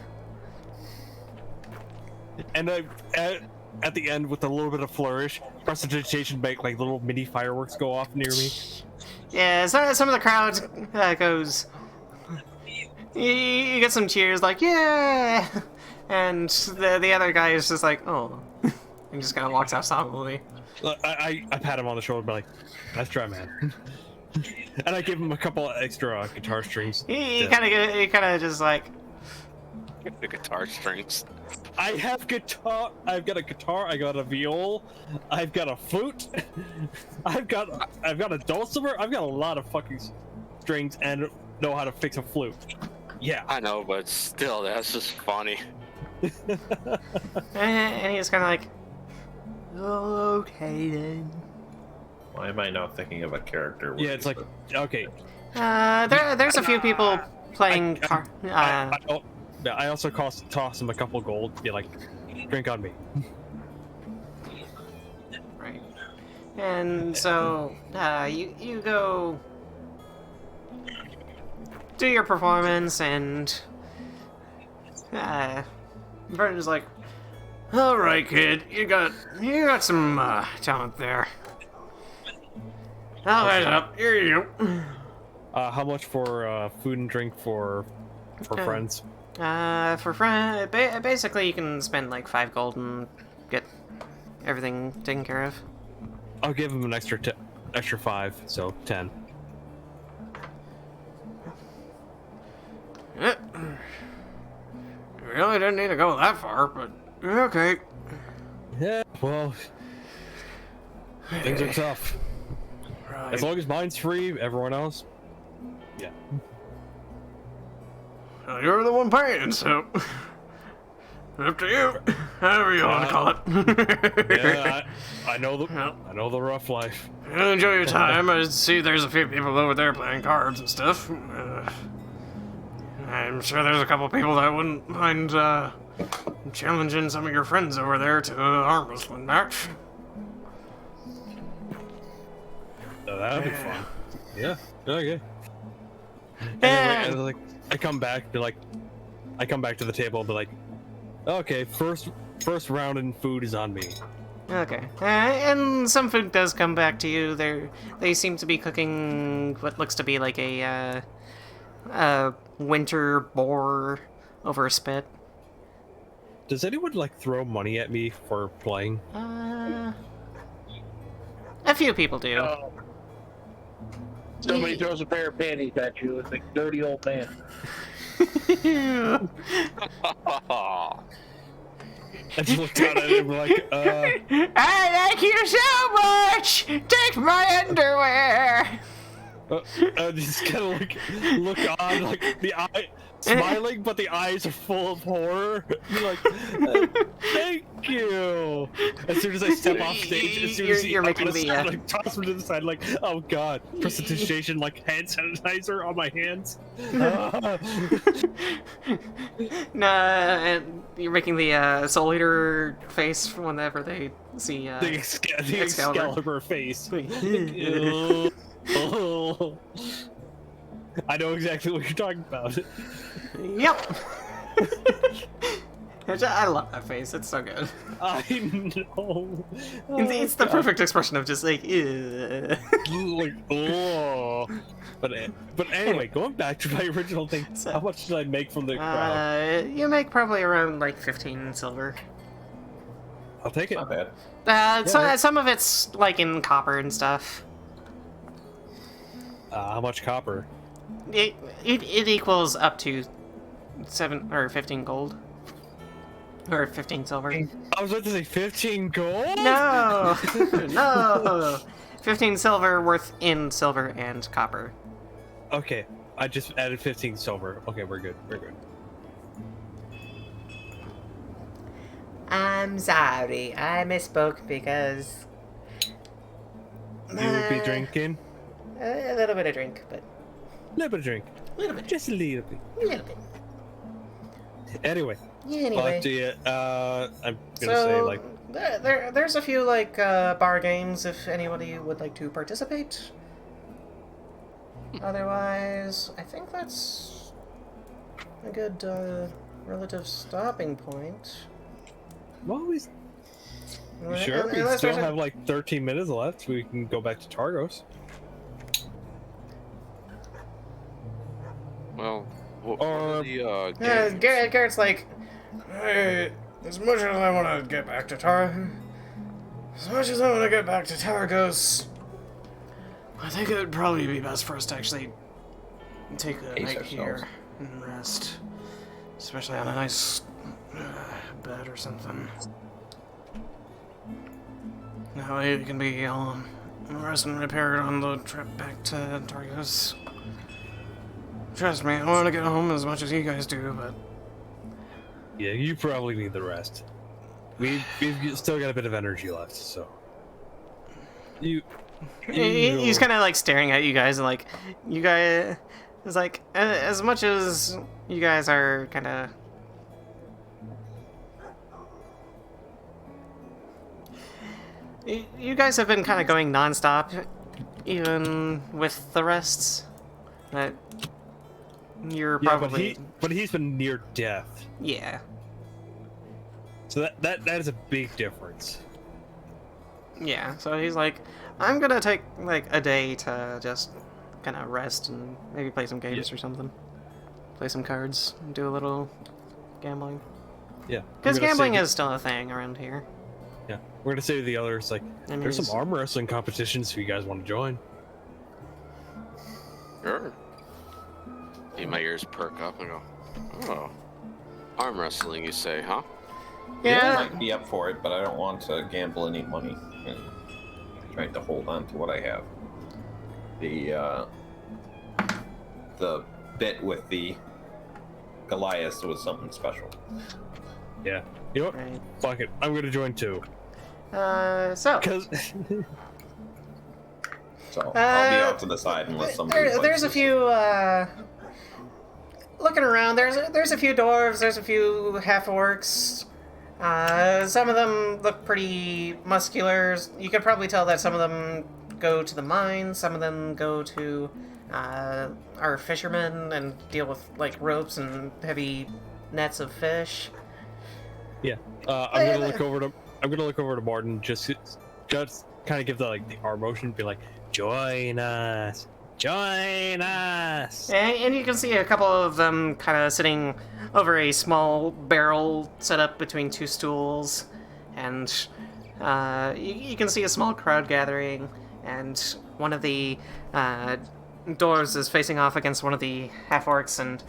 And at the end, with a little bit of flourish, prestidigitation make like little mini fireworks go off near me. Yeah, some of the crowd goes. You get some cheers, like yeah, and the other guy is just like, oh, and just kind of walks out solemnly. I pat him on the shoulder, and be like, "Nice try, man." And I give him a couple extra guitar strings. He kind of just like, The guitar strings. I have guitar. I've got a guitar. I got a viol. I've got a flute. I've got a dulcimer. I've got a lot of fucking strings and know how to fix a flute. Yeah. I know, but still, that's just funny. and he's kind of like, okay then. Why am I not thinking of a character? Yeah, it's like okay. There's a few people playing. I also toss him a couple gold. Be like, drink on me. Right. And so you go do your performance, and Vernon's like, All right, kid, you got some talent there. I'll head up. Here you go. How much for food and drink for friends? for basically you can spend like 5 gold and get everything taken care of. I'll give him an extra 5, so 10. You really didn't need to go that far, but okay. Yeah, well, things are tough. Right. As long as mine's free, everyone else, yeah. Well, you're the one paying, so up to you. However you want to call it. Yeah, I know the rough life. Enjoy your time. I see there's a few people over there playing cards and stuff. I'm sure there's a couple people that wouldn't mind challenging some of your friends over there to an arm wrestling match. So that'd be fun. Yeah. Okay. Yeah. Anyway, I come back to the table and be like, okay, first round in food is on me. Okay. And some food does come back to you. They seem to be cooking what looks to be like a winter boar over a spit. Does anyone like throw money at me for playing? A few people do. Somebody throws a pair of panties at you, it's like dirty old man. I just looked down at him like, I like you so much! Take my underwear! just kind of look on, like the eye, smiling, but the eyes are full of horror. You're like, thank you. As soon as I step off stage, as soon as You're making me like toss him to the side, like, oh god, precipitation, like hand sanitizer on my hands. Nah, you're making the Soul Eater face whenever they see the Excalibur face. Ew. Oh, I know exactly what you're talking about. Yep. I love that face. It's so good. I know. It's the perfect expression of just like, ew. Like, oh. But anyway, going back to my original thing, So, how much did I make from the crowd? You make probably around like 15 silver. I'll take it. Not bad. Some of it's like in copper and stuff. How much copper? It equals up to 7 or 15 gold. Or 15 silver. I was about to say 15 gold? No! No! 15 silver worth in silver and copper. Okay, I just added 15 silver. Okay, we're good. We're good. I'm sorry, I misspoke because... You would be drinking? A little bit of drink, but... A little bit of drink. A little bit. Just a little bit. A little bit. Anyway. Anyway. But, I'm gonna say, like... There's a few, like, bar games if anybody would like to participate. Otherwise, I think that's a good, relative stopping point. Well, we... Sure, we Unless still there's have, like, 13 minutes left. We can go back to Targos. Well, what are the Yeah, games? Garrett's like, hey, as much as I want to get back to Targos, I think it would probably be best for us to actually take a Pace night ourselves. here and rest. Especially on a nice bed or something. That way we can be all rest and repaired on the trip back to Targos. Trust me, I want to get home as much as you guys do, but... Yeah, you probably need the rest. We've still got a bit of energy left, so... He's kind of like staring at you guys, and like, you guys... It's like, as much as you guys are kind of... You guys have been kind of going non-stop, even with the rests. But you're Yeah, probably... but he's been near death. Yeah. So that is a big difference. Yeah, so he's like, I'm gonna take, like, a day to just kind of rest and maybe play some games or something. Play some cards, do a little gambling. Yeah. Because gambling is still a thing around here. Yeah. We're gonna say to the others, like, I mean, there's some it's- arm wrestling competitions if you guys want to join. Sure. See my ears perk up and go, oh. Arm wrestling, you say, huh? I Yeah, might be up for it, but I don't want to gamble any money. And trying to hold on to what I have. The bit with the Goliath was something special. Yeah. You know what? right. Fuck it. I'm gonna join too. So, Cause So I'll be off to the side unless somebody. there's a places. few, looking around, there's a few dwarves, there's a few half-orcs. Some of them look pretty muscular. You could probably tell that some of them go to the mines, some of them go to, are fishermen and deal with, like, ropes and heavy nets of fish. yeah. I'm gonna look over to Mordin, just kind of give the arm motion, be like, join us. Join us! And you can see a couple of them kind of sitting over a small barrel set up between two stools. And you can see a small crowd gathering. And one of the doors is facing off against one of the half-orcs. And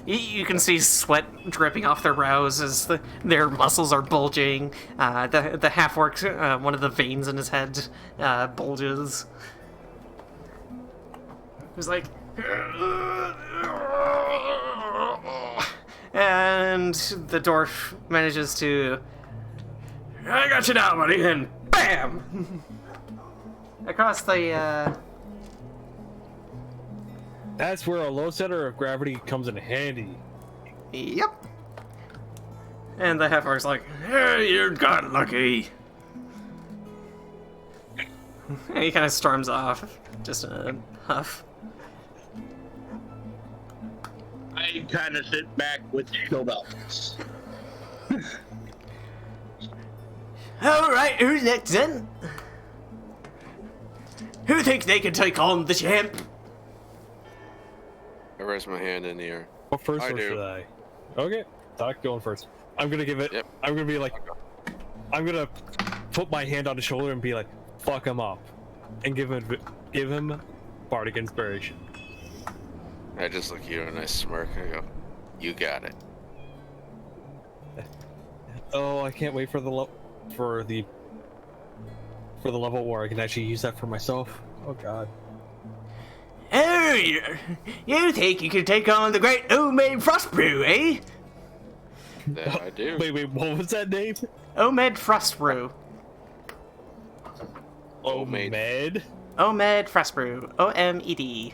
you can see sweat dripping off their brows as their muscles are bulging. The half-orc, one of the veins in his head bulges. He's like, and the dwarf manages to, I got you now, buddy, and bam! Across the, That's where a low center of gravity comes in handy. Yep. And the half-orc's like, hey, you got lucky. And he kind of storms off, just in a huff. I kind of sit back with Sho Val. Alright, who's next then? Who thinks they can take on the champ? I raise my hand in the air. Well, first I or do. should I? Okay, Doc, going first. I'm gonna give it. Yep. I'm gonna be like. I'm gonna put my hand on his shoulder and be like, "Fuck him up," and give him bardic inspiration. I just look at you and I smirk and I go, you got it. Oh, I can't wait for the level where I can actually use that for myself. Oh God. Oh, you think you can take on the great Omaed Frostbrew, eh? That I do. Wait, what was that name? Omaed Frostbrew. Omaed. Omaed Frostbrew. O-M-E-D.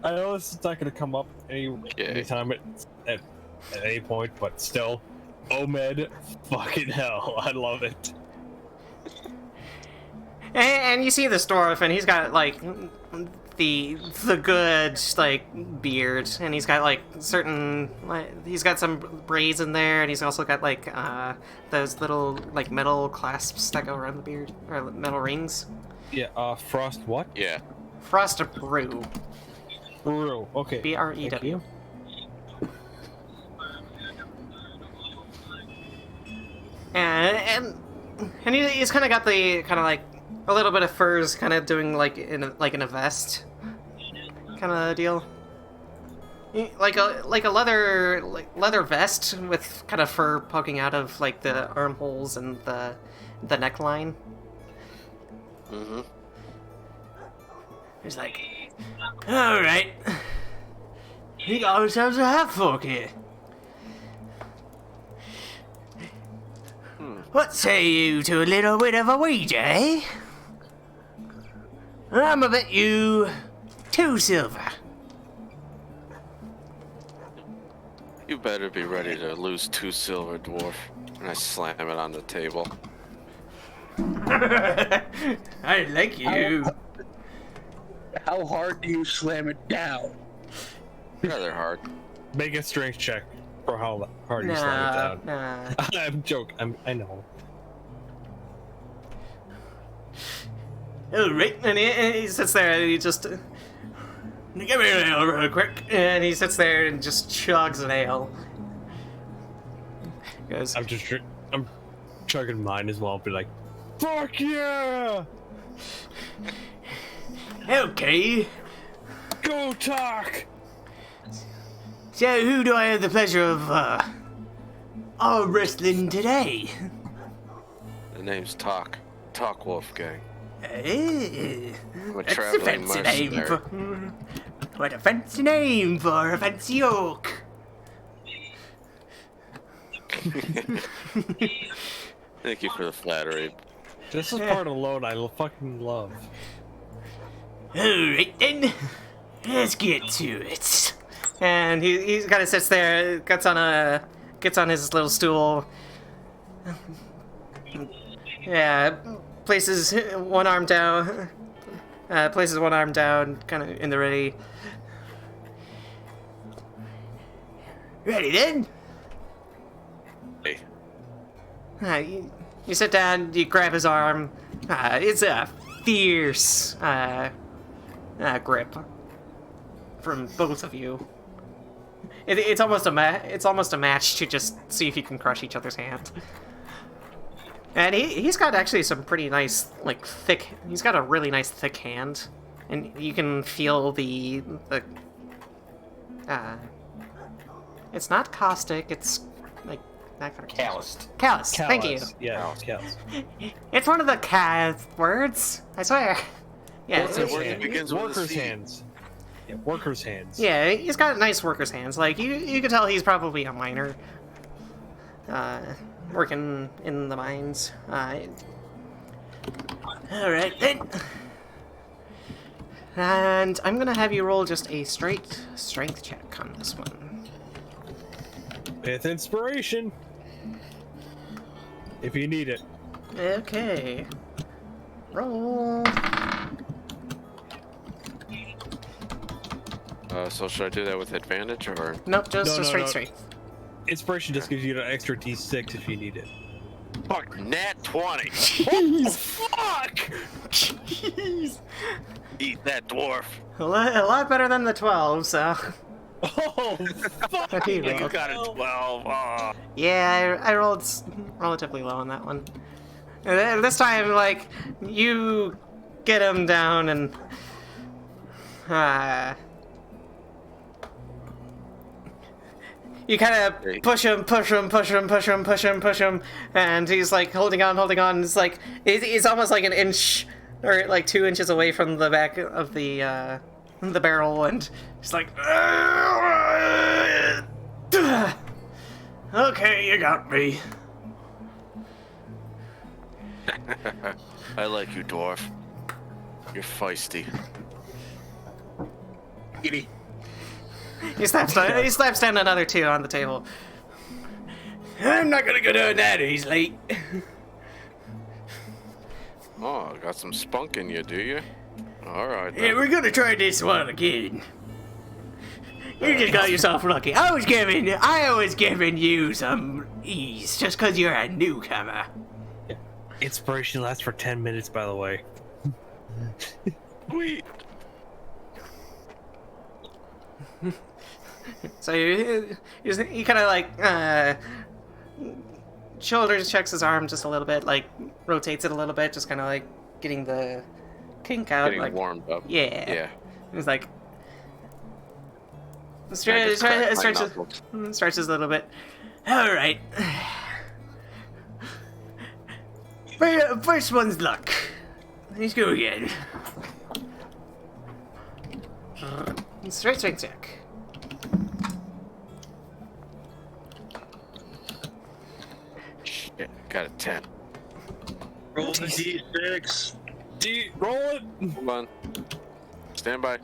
I know this is not gonna come up anytime at any point, but still, Omaed, fucking hell, I love it. And you see this dwarf, and he's got, like, the good, like, beard, and he's got, like, certain, like, he's got some braids in there, and he's also got, like, those little, like, metal clasps that go around the beard, or metal rings. Yeah, Frost what? Yeah. Frostbrew. Brew, okay. B-R-E-W. And he's kind of got the, kind of, like, a little bit of furs, kind of doing like in a vest, kind of deal. Like a leather vest with kind of fur poking out of like the armholes and the neckline. Mm-hmm. He's like, all right, you got ourselves a half-orc here. What say you to a little bit of a wager, eh? I'ma bet you 2 silver. You better be ready to lose 2 silver, dwarf. And I slam it on the table. I like you. How hard do you slam it down? Rather hard. Make a strength check for how hard you slam it down. Nah. I'm joking. I know. Alright, and he sits there and he just... Give me an ale real quick. And he sits there and just chugs an ale. He goes, I'm chugging mine as well, be like, fuck yeah! okay. Go Tok! So who do I have the pleasure of, arm wrestling today? The name's Tok. Tok Wolfgang. Hey, I'm a that's a traveling fancy name mercenary. for... What a fancy name for a fancy oak. Thank you for the flattery. This is part alone I fucking love. Alright then, let's get to it. And he kind of sits there, gets on his little stool. Yeah, places one arm down, kind of in the ready. Ready then? Hey. You sit down, you grab his arm. It's a fierce grip from both of you. It's almost a match to just see if you can crush each other's hand. And he's got actually some pretty nice, like, thick. He's got a really nice thick hand, and you can feel the it's not caustic. It's like that kind of Calloused. Callous. Thank you. Yeah, callous. It's one of the words. I swear. Yeah. What's it word that begins with a Worker's C? hands. Yeah, worker's hands. Yeah, he's got nice worker's hands. Like, you can tell he's probably a miner. Working in the mines. Alright then. And I'm gonna have you roll just a straight strength check on this one. With inspiration. If you need it. Okay. Roll. So should I do that with advantage or? Nope, just No, a straight no. strength. Inspiration just gives you an extra d6 if you need it. Fuck, nat 20. Jeez. Fuck! Jeez. Eat that dwarf. A lot better than the 12, so. Oh, fuck! What do you You roll? got a 12. Oh. Yeah, I rolled relatively low on that one. And this time, like, you get him down and you kind of push him, and he's like holding on. It's like it's almost like an inch or like 2 inches away from the back of the barrel, and he's like, okay, you got me. I like you, dwarf. You're feisty. Edie. He slaps down another 2 on the table. I'm not gonna go down that easily. Oh, got some spunk in you, do you? All right. Yeah, Then. we're gonna try this one again. You just got yourself lucky. I was giving you some ease just because you're a newcomer. Inspiration lasts for 10 minutes, by the way. Sweet. So he kind of like shoulders checks his arm just a little bit, like rotates it a little bit, just kind of like getting the kink out. Getting like, warmed up. Yeah. Yeah. He's like I just cracked my stretches a little bit. All right. First one's luck. Let's go again. Straight check. Shit, got a 10. Roll the d6. Roll it! Hold on. Stand by.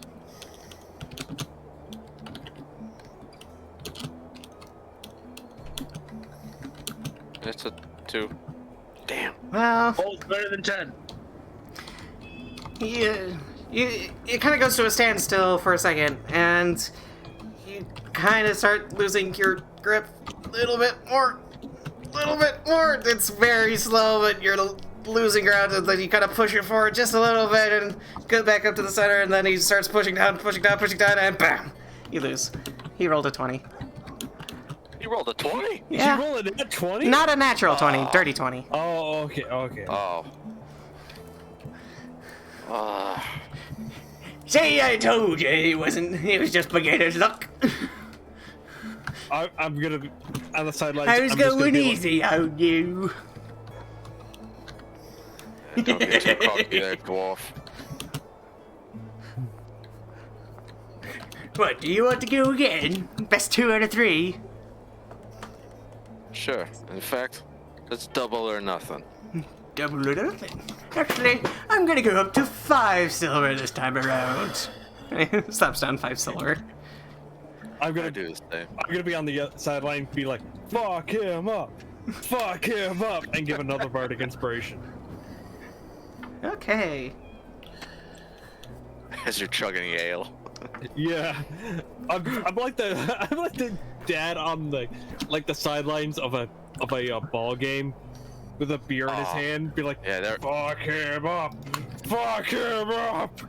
It's a 2. Damn. Well, Roll's better than 10. it kind of goes to a standstill for a second, and you kind of start losing your grip a little bit more. It's very slow, but you're losing ground, and then you kind of push it forward just a little bit and go back up to the center, and then he starts pushing down, and bam! You lose. He rolled a 20. You rolled a 20? Yeah. Did you roll a net 20? Not a natural 20, dirty 20. Oh, okay. Oh. See, I told you it was just beginner's luck. I'm gonna be on the sidelines. I was I'm just gonna going be like- easy on you. Don't get too cocky there, dwarf. What, do you want to go again? Best 2 out of 3. Sure. In fact, it's double or nothing. Double or nothing. Actually, I'm gonna go up to 5 silver this time around. Slaps down 5 silver. I do the same. I'm gonna be on the sideline, be like, fuck him up, and give another bardic inspiration. Okay. As you're chugging ale. Yeah, I'm like the dad on the sidelines of a ball game, with a beer in his Oh. hand, be like, Yeah, there- fuck him up! Fuck him up!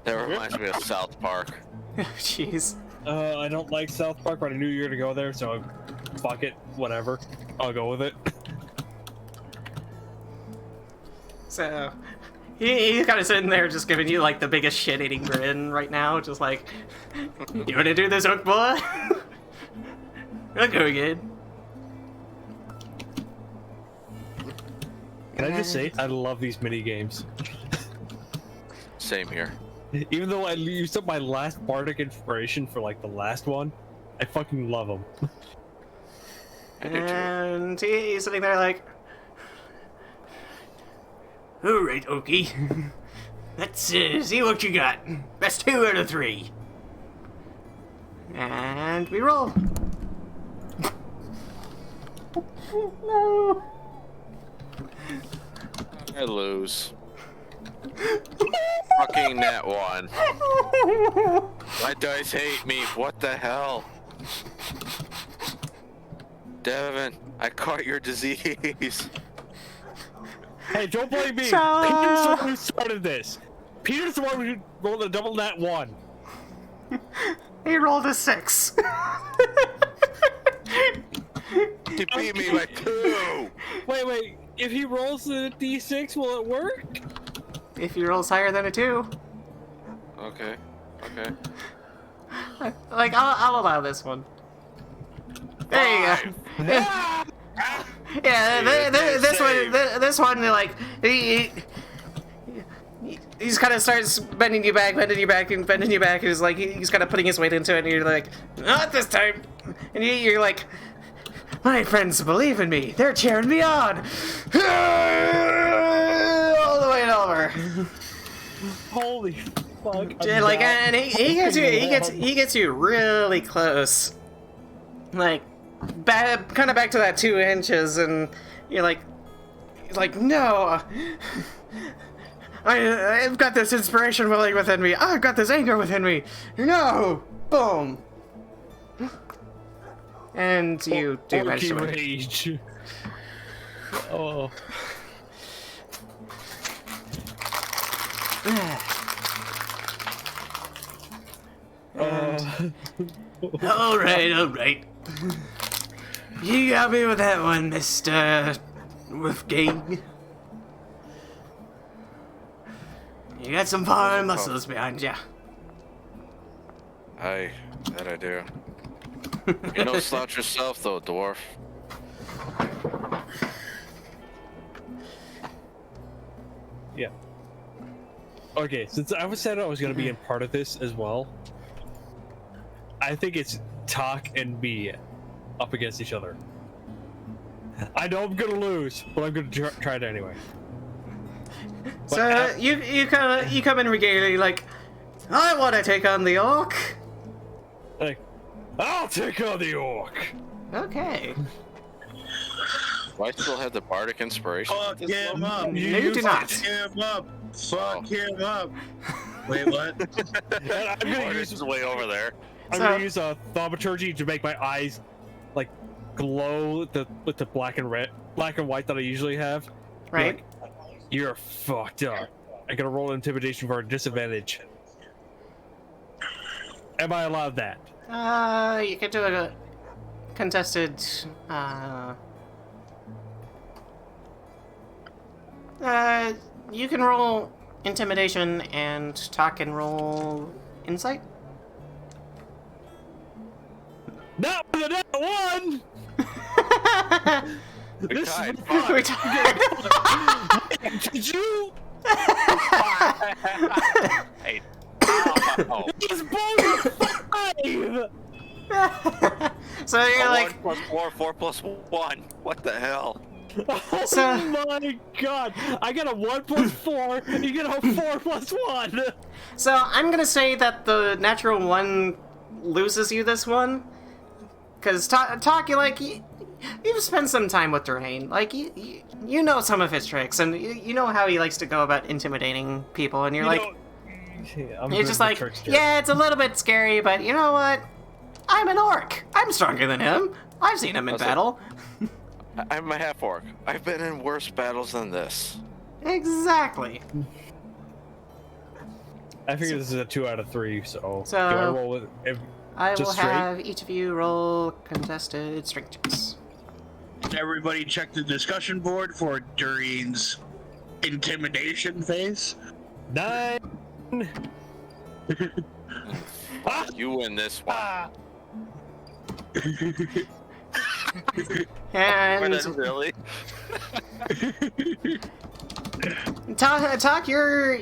That reminds me of South Park. Jeez. I don't like South Park, but I knew you were to go there, so fuck it, whatever. I'll go with it. So, he's kind of sitting there just giving you, like, the biggest shit-eating grin right now, just like, you wanna do this, hook boy? I'll go again. Can I just say, I love these mini games. Same here. Even though I used up my last bardic inspiration for like the last one, I fucking love them. I do too. And he's sitting there like, alright, Okie. Let's see what you got. Best 2 out of 3. And we roll. No. I lose. Fucking net 1. My dice hate me. What the hell? Devin, I caught your disease. Hey, don't blame me! So- Peter's the one who started this! Peter's the one who rolled a double nat 1! He rolled a 6. He beat me by 2. Wait, if he rolls the d6, will it work? If he rolls higher than a 2. Okay. Like, I'll allow this one. There you go. Yeah, this one, like, he's kind of starts bending you back, and he's like, he's kind of putting his weight into it, and you're like, not this time. And you're like, my friends believe in me. They're cheering me on. All the way over. Holy fuck. Yeah, like, and he gets you really close. Like, kind of back to that 2 inches, and you're like, no. I've got this inspiration welling within me. I've got this anger within me. No! Boom. And you do manage to win. Rage. Oh. Alright. You got me with that one, Mr. Wolfgang. You got some fine muscles behind ya. That I do. You don't slouch yourself, though, dwarf. Yeah. Okay, since I said I was gonna be in part of this as well, I think it's Tok and me up against each other. I know I'm gonna lose, but I'm gonna try it anyway. So you come in regularly like, I want to take on the orc. Like, I'll take on the orc. Okay. Do I still have the bardic inspiration? Fuck him up. No, you do not. Fuck him up. Fuck him up. Wait, what? And I'm gonna Bardic is way over there. I'm So- gonna use a thaumaturgy to make my eyes like glow with the black and white that I usually have. Right. Like, you're fucked up. I gotta roll intimidation for a disadvantage. Am I allowed that? You could do a contested. You can roll intimidation and Tok and roll insight. Not with that one. We tied. We tied. Did you? Hey. Oh. It's bonus 5. So you're like, 1 plus 4, 4 plus 1. What the hell? Oh So- my god! I got a 1 plus 4. You get a 4 plus 1. so I'm gonna say that the natural 1 loses you this one, because Tok, you've spent some time with Dearaen. Like you know some of his tricks, and you know how he likes to go about intimidating people, and you're you're just like, yeah, it's a little bit scary, but you know what? I'm an orc. I'm stronger than him. I've seen him in Also- battle. I'm a half orc. I've been in worse battles than this. Exactly. I figure this is a 2 out of 3, so do So, I roll with I will just straight? have each of you roll contested strength checks. Everybody check the discussion board for Dearaen's intimidation phase. 9. You win this one. And Really? Tok, you're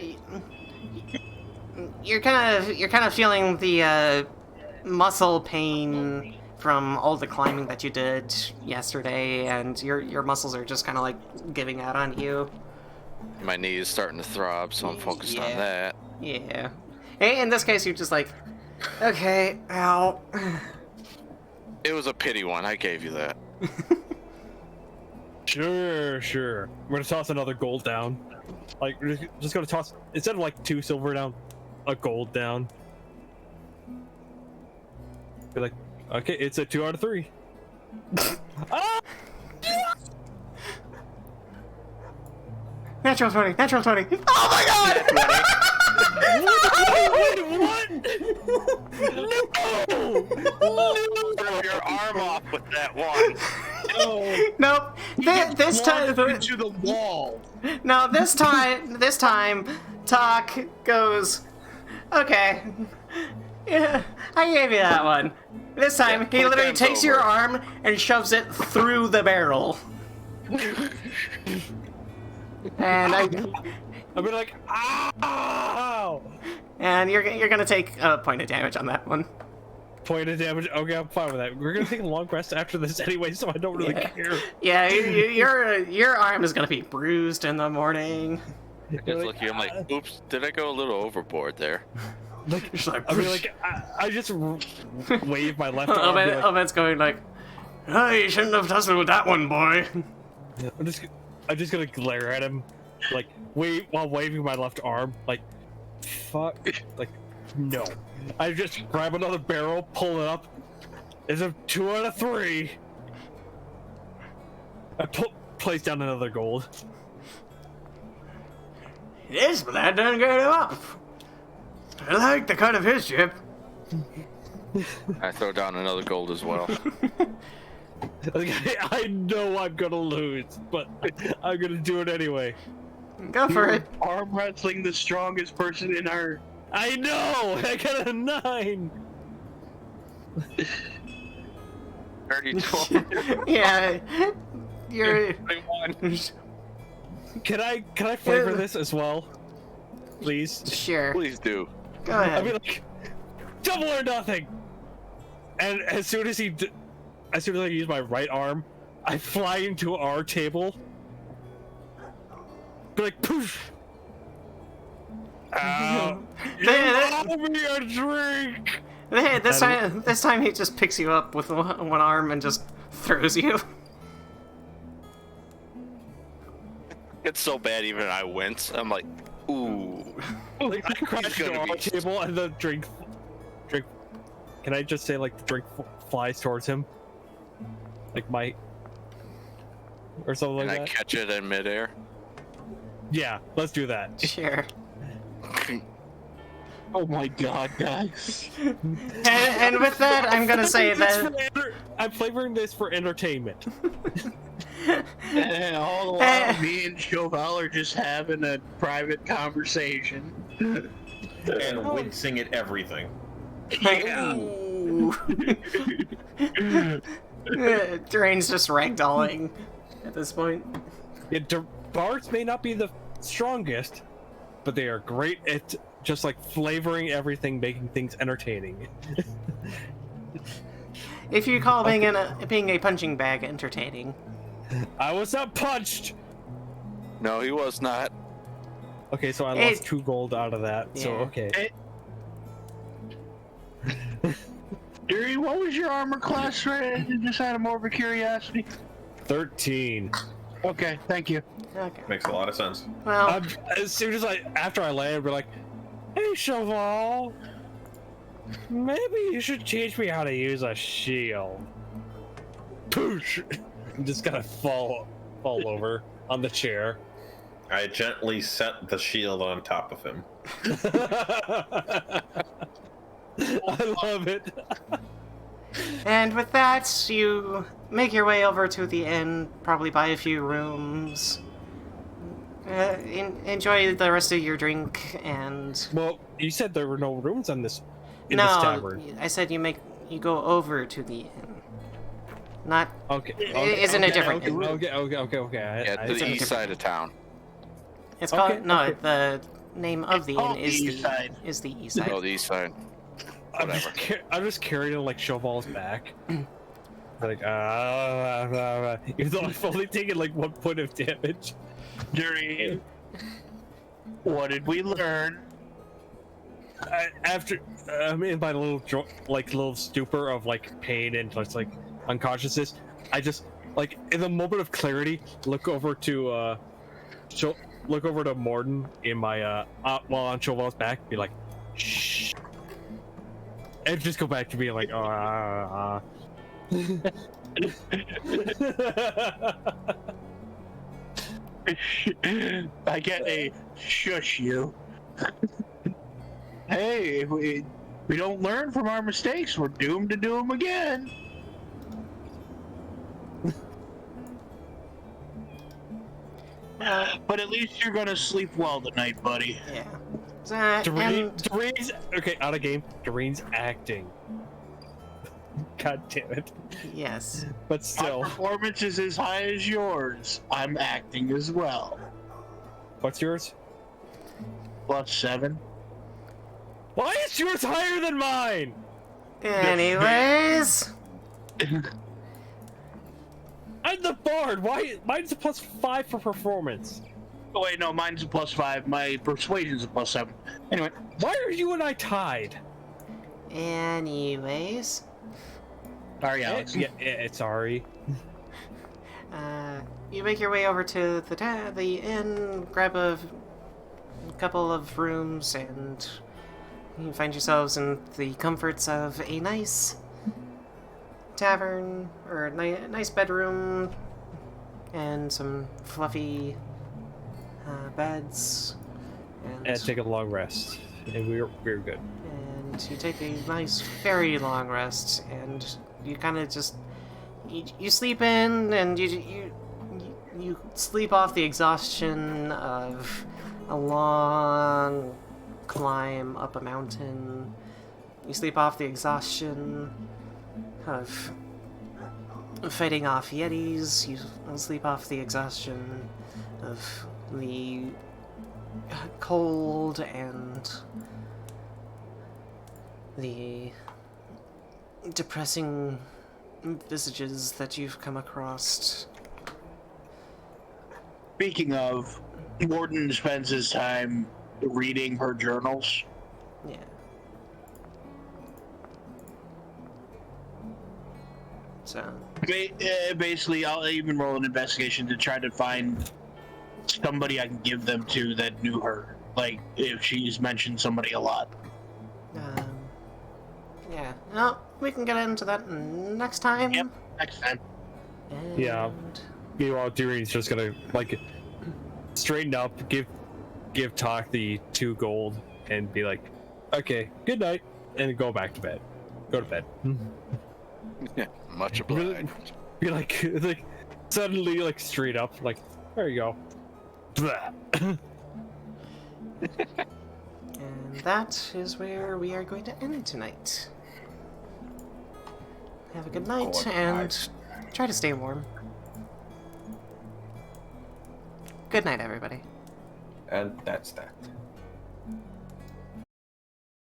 kind of feeling the muscle pain from all the climbing that you did yesterday, and your muscles are just kind of like giving out on you. My knee is starting to throb, so I'm focused on Yeah. that. Yeah. In this case, you're just like, okay, ow. It was a pity one. I gave you that. Sure. We're gonna toss another gold down. Like, we're just gonna toss, instead of like 2 silver down, a gold down. Be like, okay, it's a 2 out of 3. Ah! Natural 20. Oh my god! Throw your arm off with that one. Nope. This time. Into the wall. No, this time, Tok goes, okay. Yeah, I gave you that one. This time, Yeah, he 20 literally times takes your over. arm and shoves it through the barrel. And I'll be like, ow! and you're gonna take a point of damage on that one. Point of damage. Okay, I'm fine with that. We're gonna take a long rest after this anyway, so I don't really care. Yeah, your arm is gonna be bruised in the morning. Just looking, I'm like, oops, did I go a little overboard there? Just like, I mean, like, I just wave my left arm. be like, Omaed's going like, oh, you shouldn't have tussled with that one, boy. I'm just gonna glare at him, like, while waving my left arm, like, fuck, like, no. I just grab another barrel, pull it up. It's a 2 out of 3. I place down another gold. It is, but that doesn't get him up. I like the cut of his ship. I throw down another gold as well. I know I'm gonna lose, but I'm gonna do it anyway. Go for it. Arm wrestling the strongest person in our. I know! I got a 9! 32. Yeah, you're. 21. Can I flavor this as well? Please? Sure. Please do. Go I'll ahead. be like, double or nothing! And as soon as I use my right arm, I fly into our table. Be like, poof! Ow! You owe me a drink! Hey, this time he just picks you up with one arm and just throws you. It's so bad, even I wince. I'm like, ooh. Like, I crash gonna into our be- table and the drink. Can I just say, like, the drink flies towards him? Like, or something And like I that? catch it in midair. Yeah, let's do that. Sure. Oh my god, guys. And with that, I'm gonna say that. I'm flavoring this for entertainment. And all the while, me and Sho Val are just having a private conversation. And wincing at everything. Ooh. Dearaen's just ragdolling at this point. Yeah, bards may not be the strongest, but they are great at just like flavoring everything, making things entertaining. If you call being a punching bag entertaining. I was not punched! No, he was not. Okay, so I Hey. lost 2 gold out of that, so Yeah. okay. Dearaen, what was your armor class? Right? Just out of more of a curiosity. 13. Okay, thank you. Okay. Makes a lot of sense. Well, As soon as after I land, we're like, hey, Sho Val, maybe you should teach me how to use a shield. Poosh! just gonna fall over on the chair. I gently set the shield on top of him. I love it. And with that, you make your way over to the inn, probably buy a few rooms. Enjoy the rest of your drink, and... Well, you said there were no rooms in this no, tavern. I said you go over to the inn. Not... Okay. Isn't a different inn. Okay. Yeah, to the east side of town. It's called... Okay, no, okay. the name of the inn called is the east side. the east side. Oh, the east side. Whatever. I'm just carrying like Sho Val's back. Like, even though I've only taken like 1 point of damage. Dearaen, what did we learn? After I'm in my little stupor of like pain and just like unconsciousness, I just like in the moment of clarity look over to Mordin in my while on Sho Val's back, be like, shh, and just go back to being like, I get a shush you. Hey, if we don't learn from our mistakes, we're doomed to do them again. But at least you're gonna sleep well tonight, buddy. Yeah. Dearaen's okay, out of game. Dearaen's acting. God damn it. Yes. But My still, performance is as high as yours. I'm acting as well. what's yours? +7. Why is yours higher than mine? Anyways... I'm the bard. Why? Mine's a +5 for performance. Oh wait, no, mine's a +5. My persuasion's a +7. Anyway, Why are you and I tied? Anyways... sorry, Alex. Yeah, sorry. You make your way over to the inn, grab a couple of rooms, and you find yourselves in the comforts of a nice tavern, or a nice bedroom, and some fluffy beds. And take a long rest, and we're good. And you take a nice, very long rest, and you kind of just you sleep in, and you sleep off the exhaustion of a long climb up a mountain. You sleep off the exhaustion of fighting off yetis. You sleep off the exhaustion of the cold and the depressing visages that you've come across. Speaking of, Mordin spends his time reading her journals. Yeah. So. Basically, I'll even roll an investigation to try to find somebody I can give them to that knew her. Like, if she's mentioned somebody a lot. Yeah. Well, we can get into that next time. Yep, next time. And... Yeah. Meanwhile, Dearaen's just gonna like straighten up, give Tok the 2 gold, and be like, "Okay, good night," and go back to bed. Go to bed. Yeah, much obliged. Be like suddenly like straight up, like, there you go. And that is where we are going to end tonight. Have a good night, and try to stay warm. Good night, everybody. And that's that.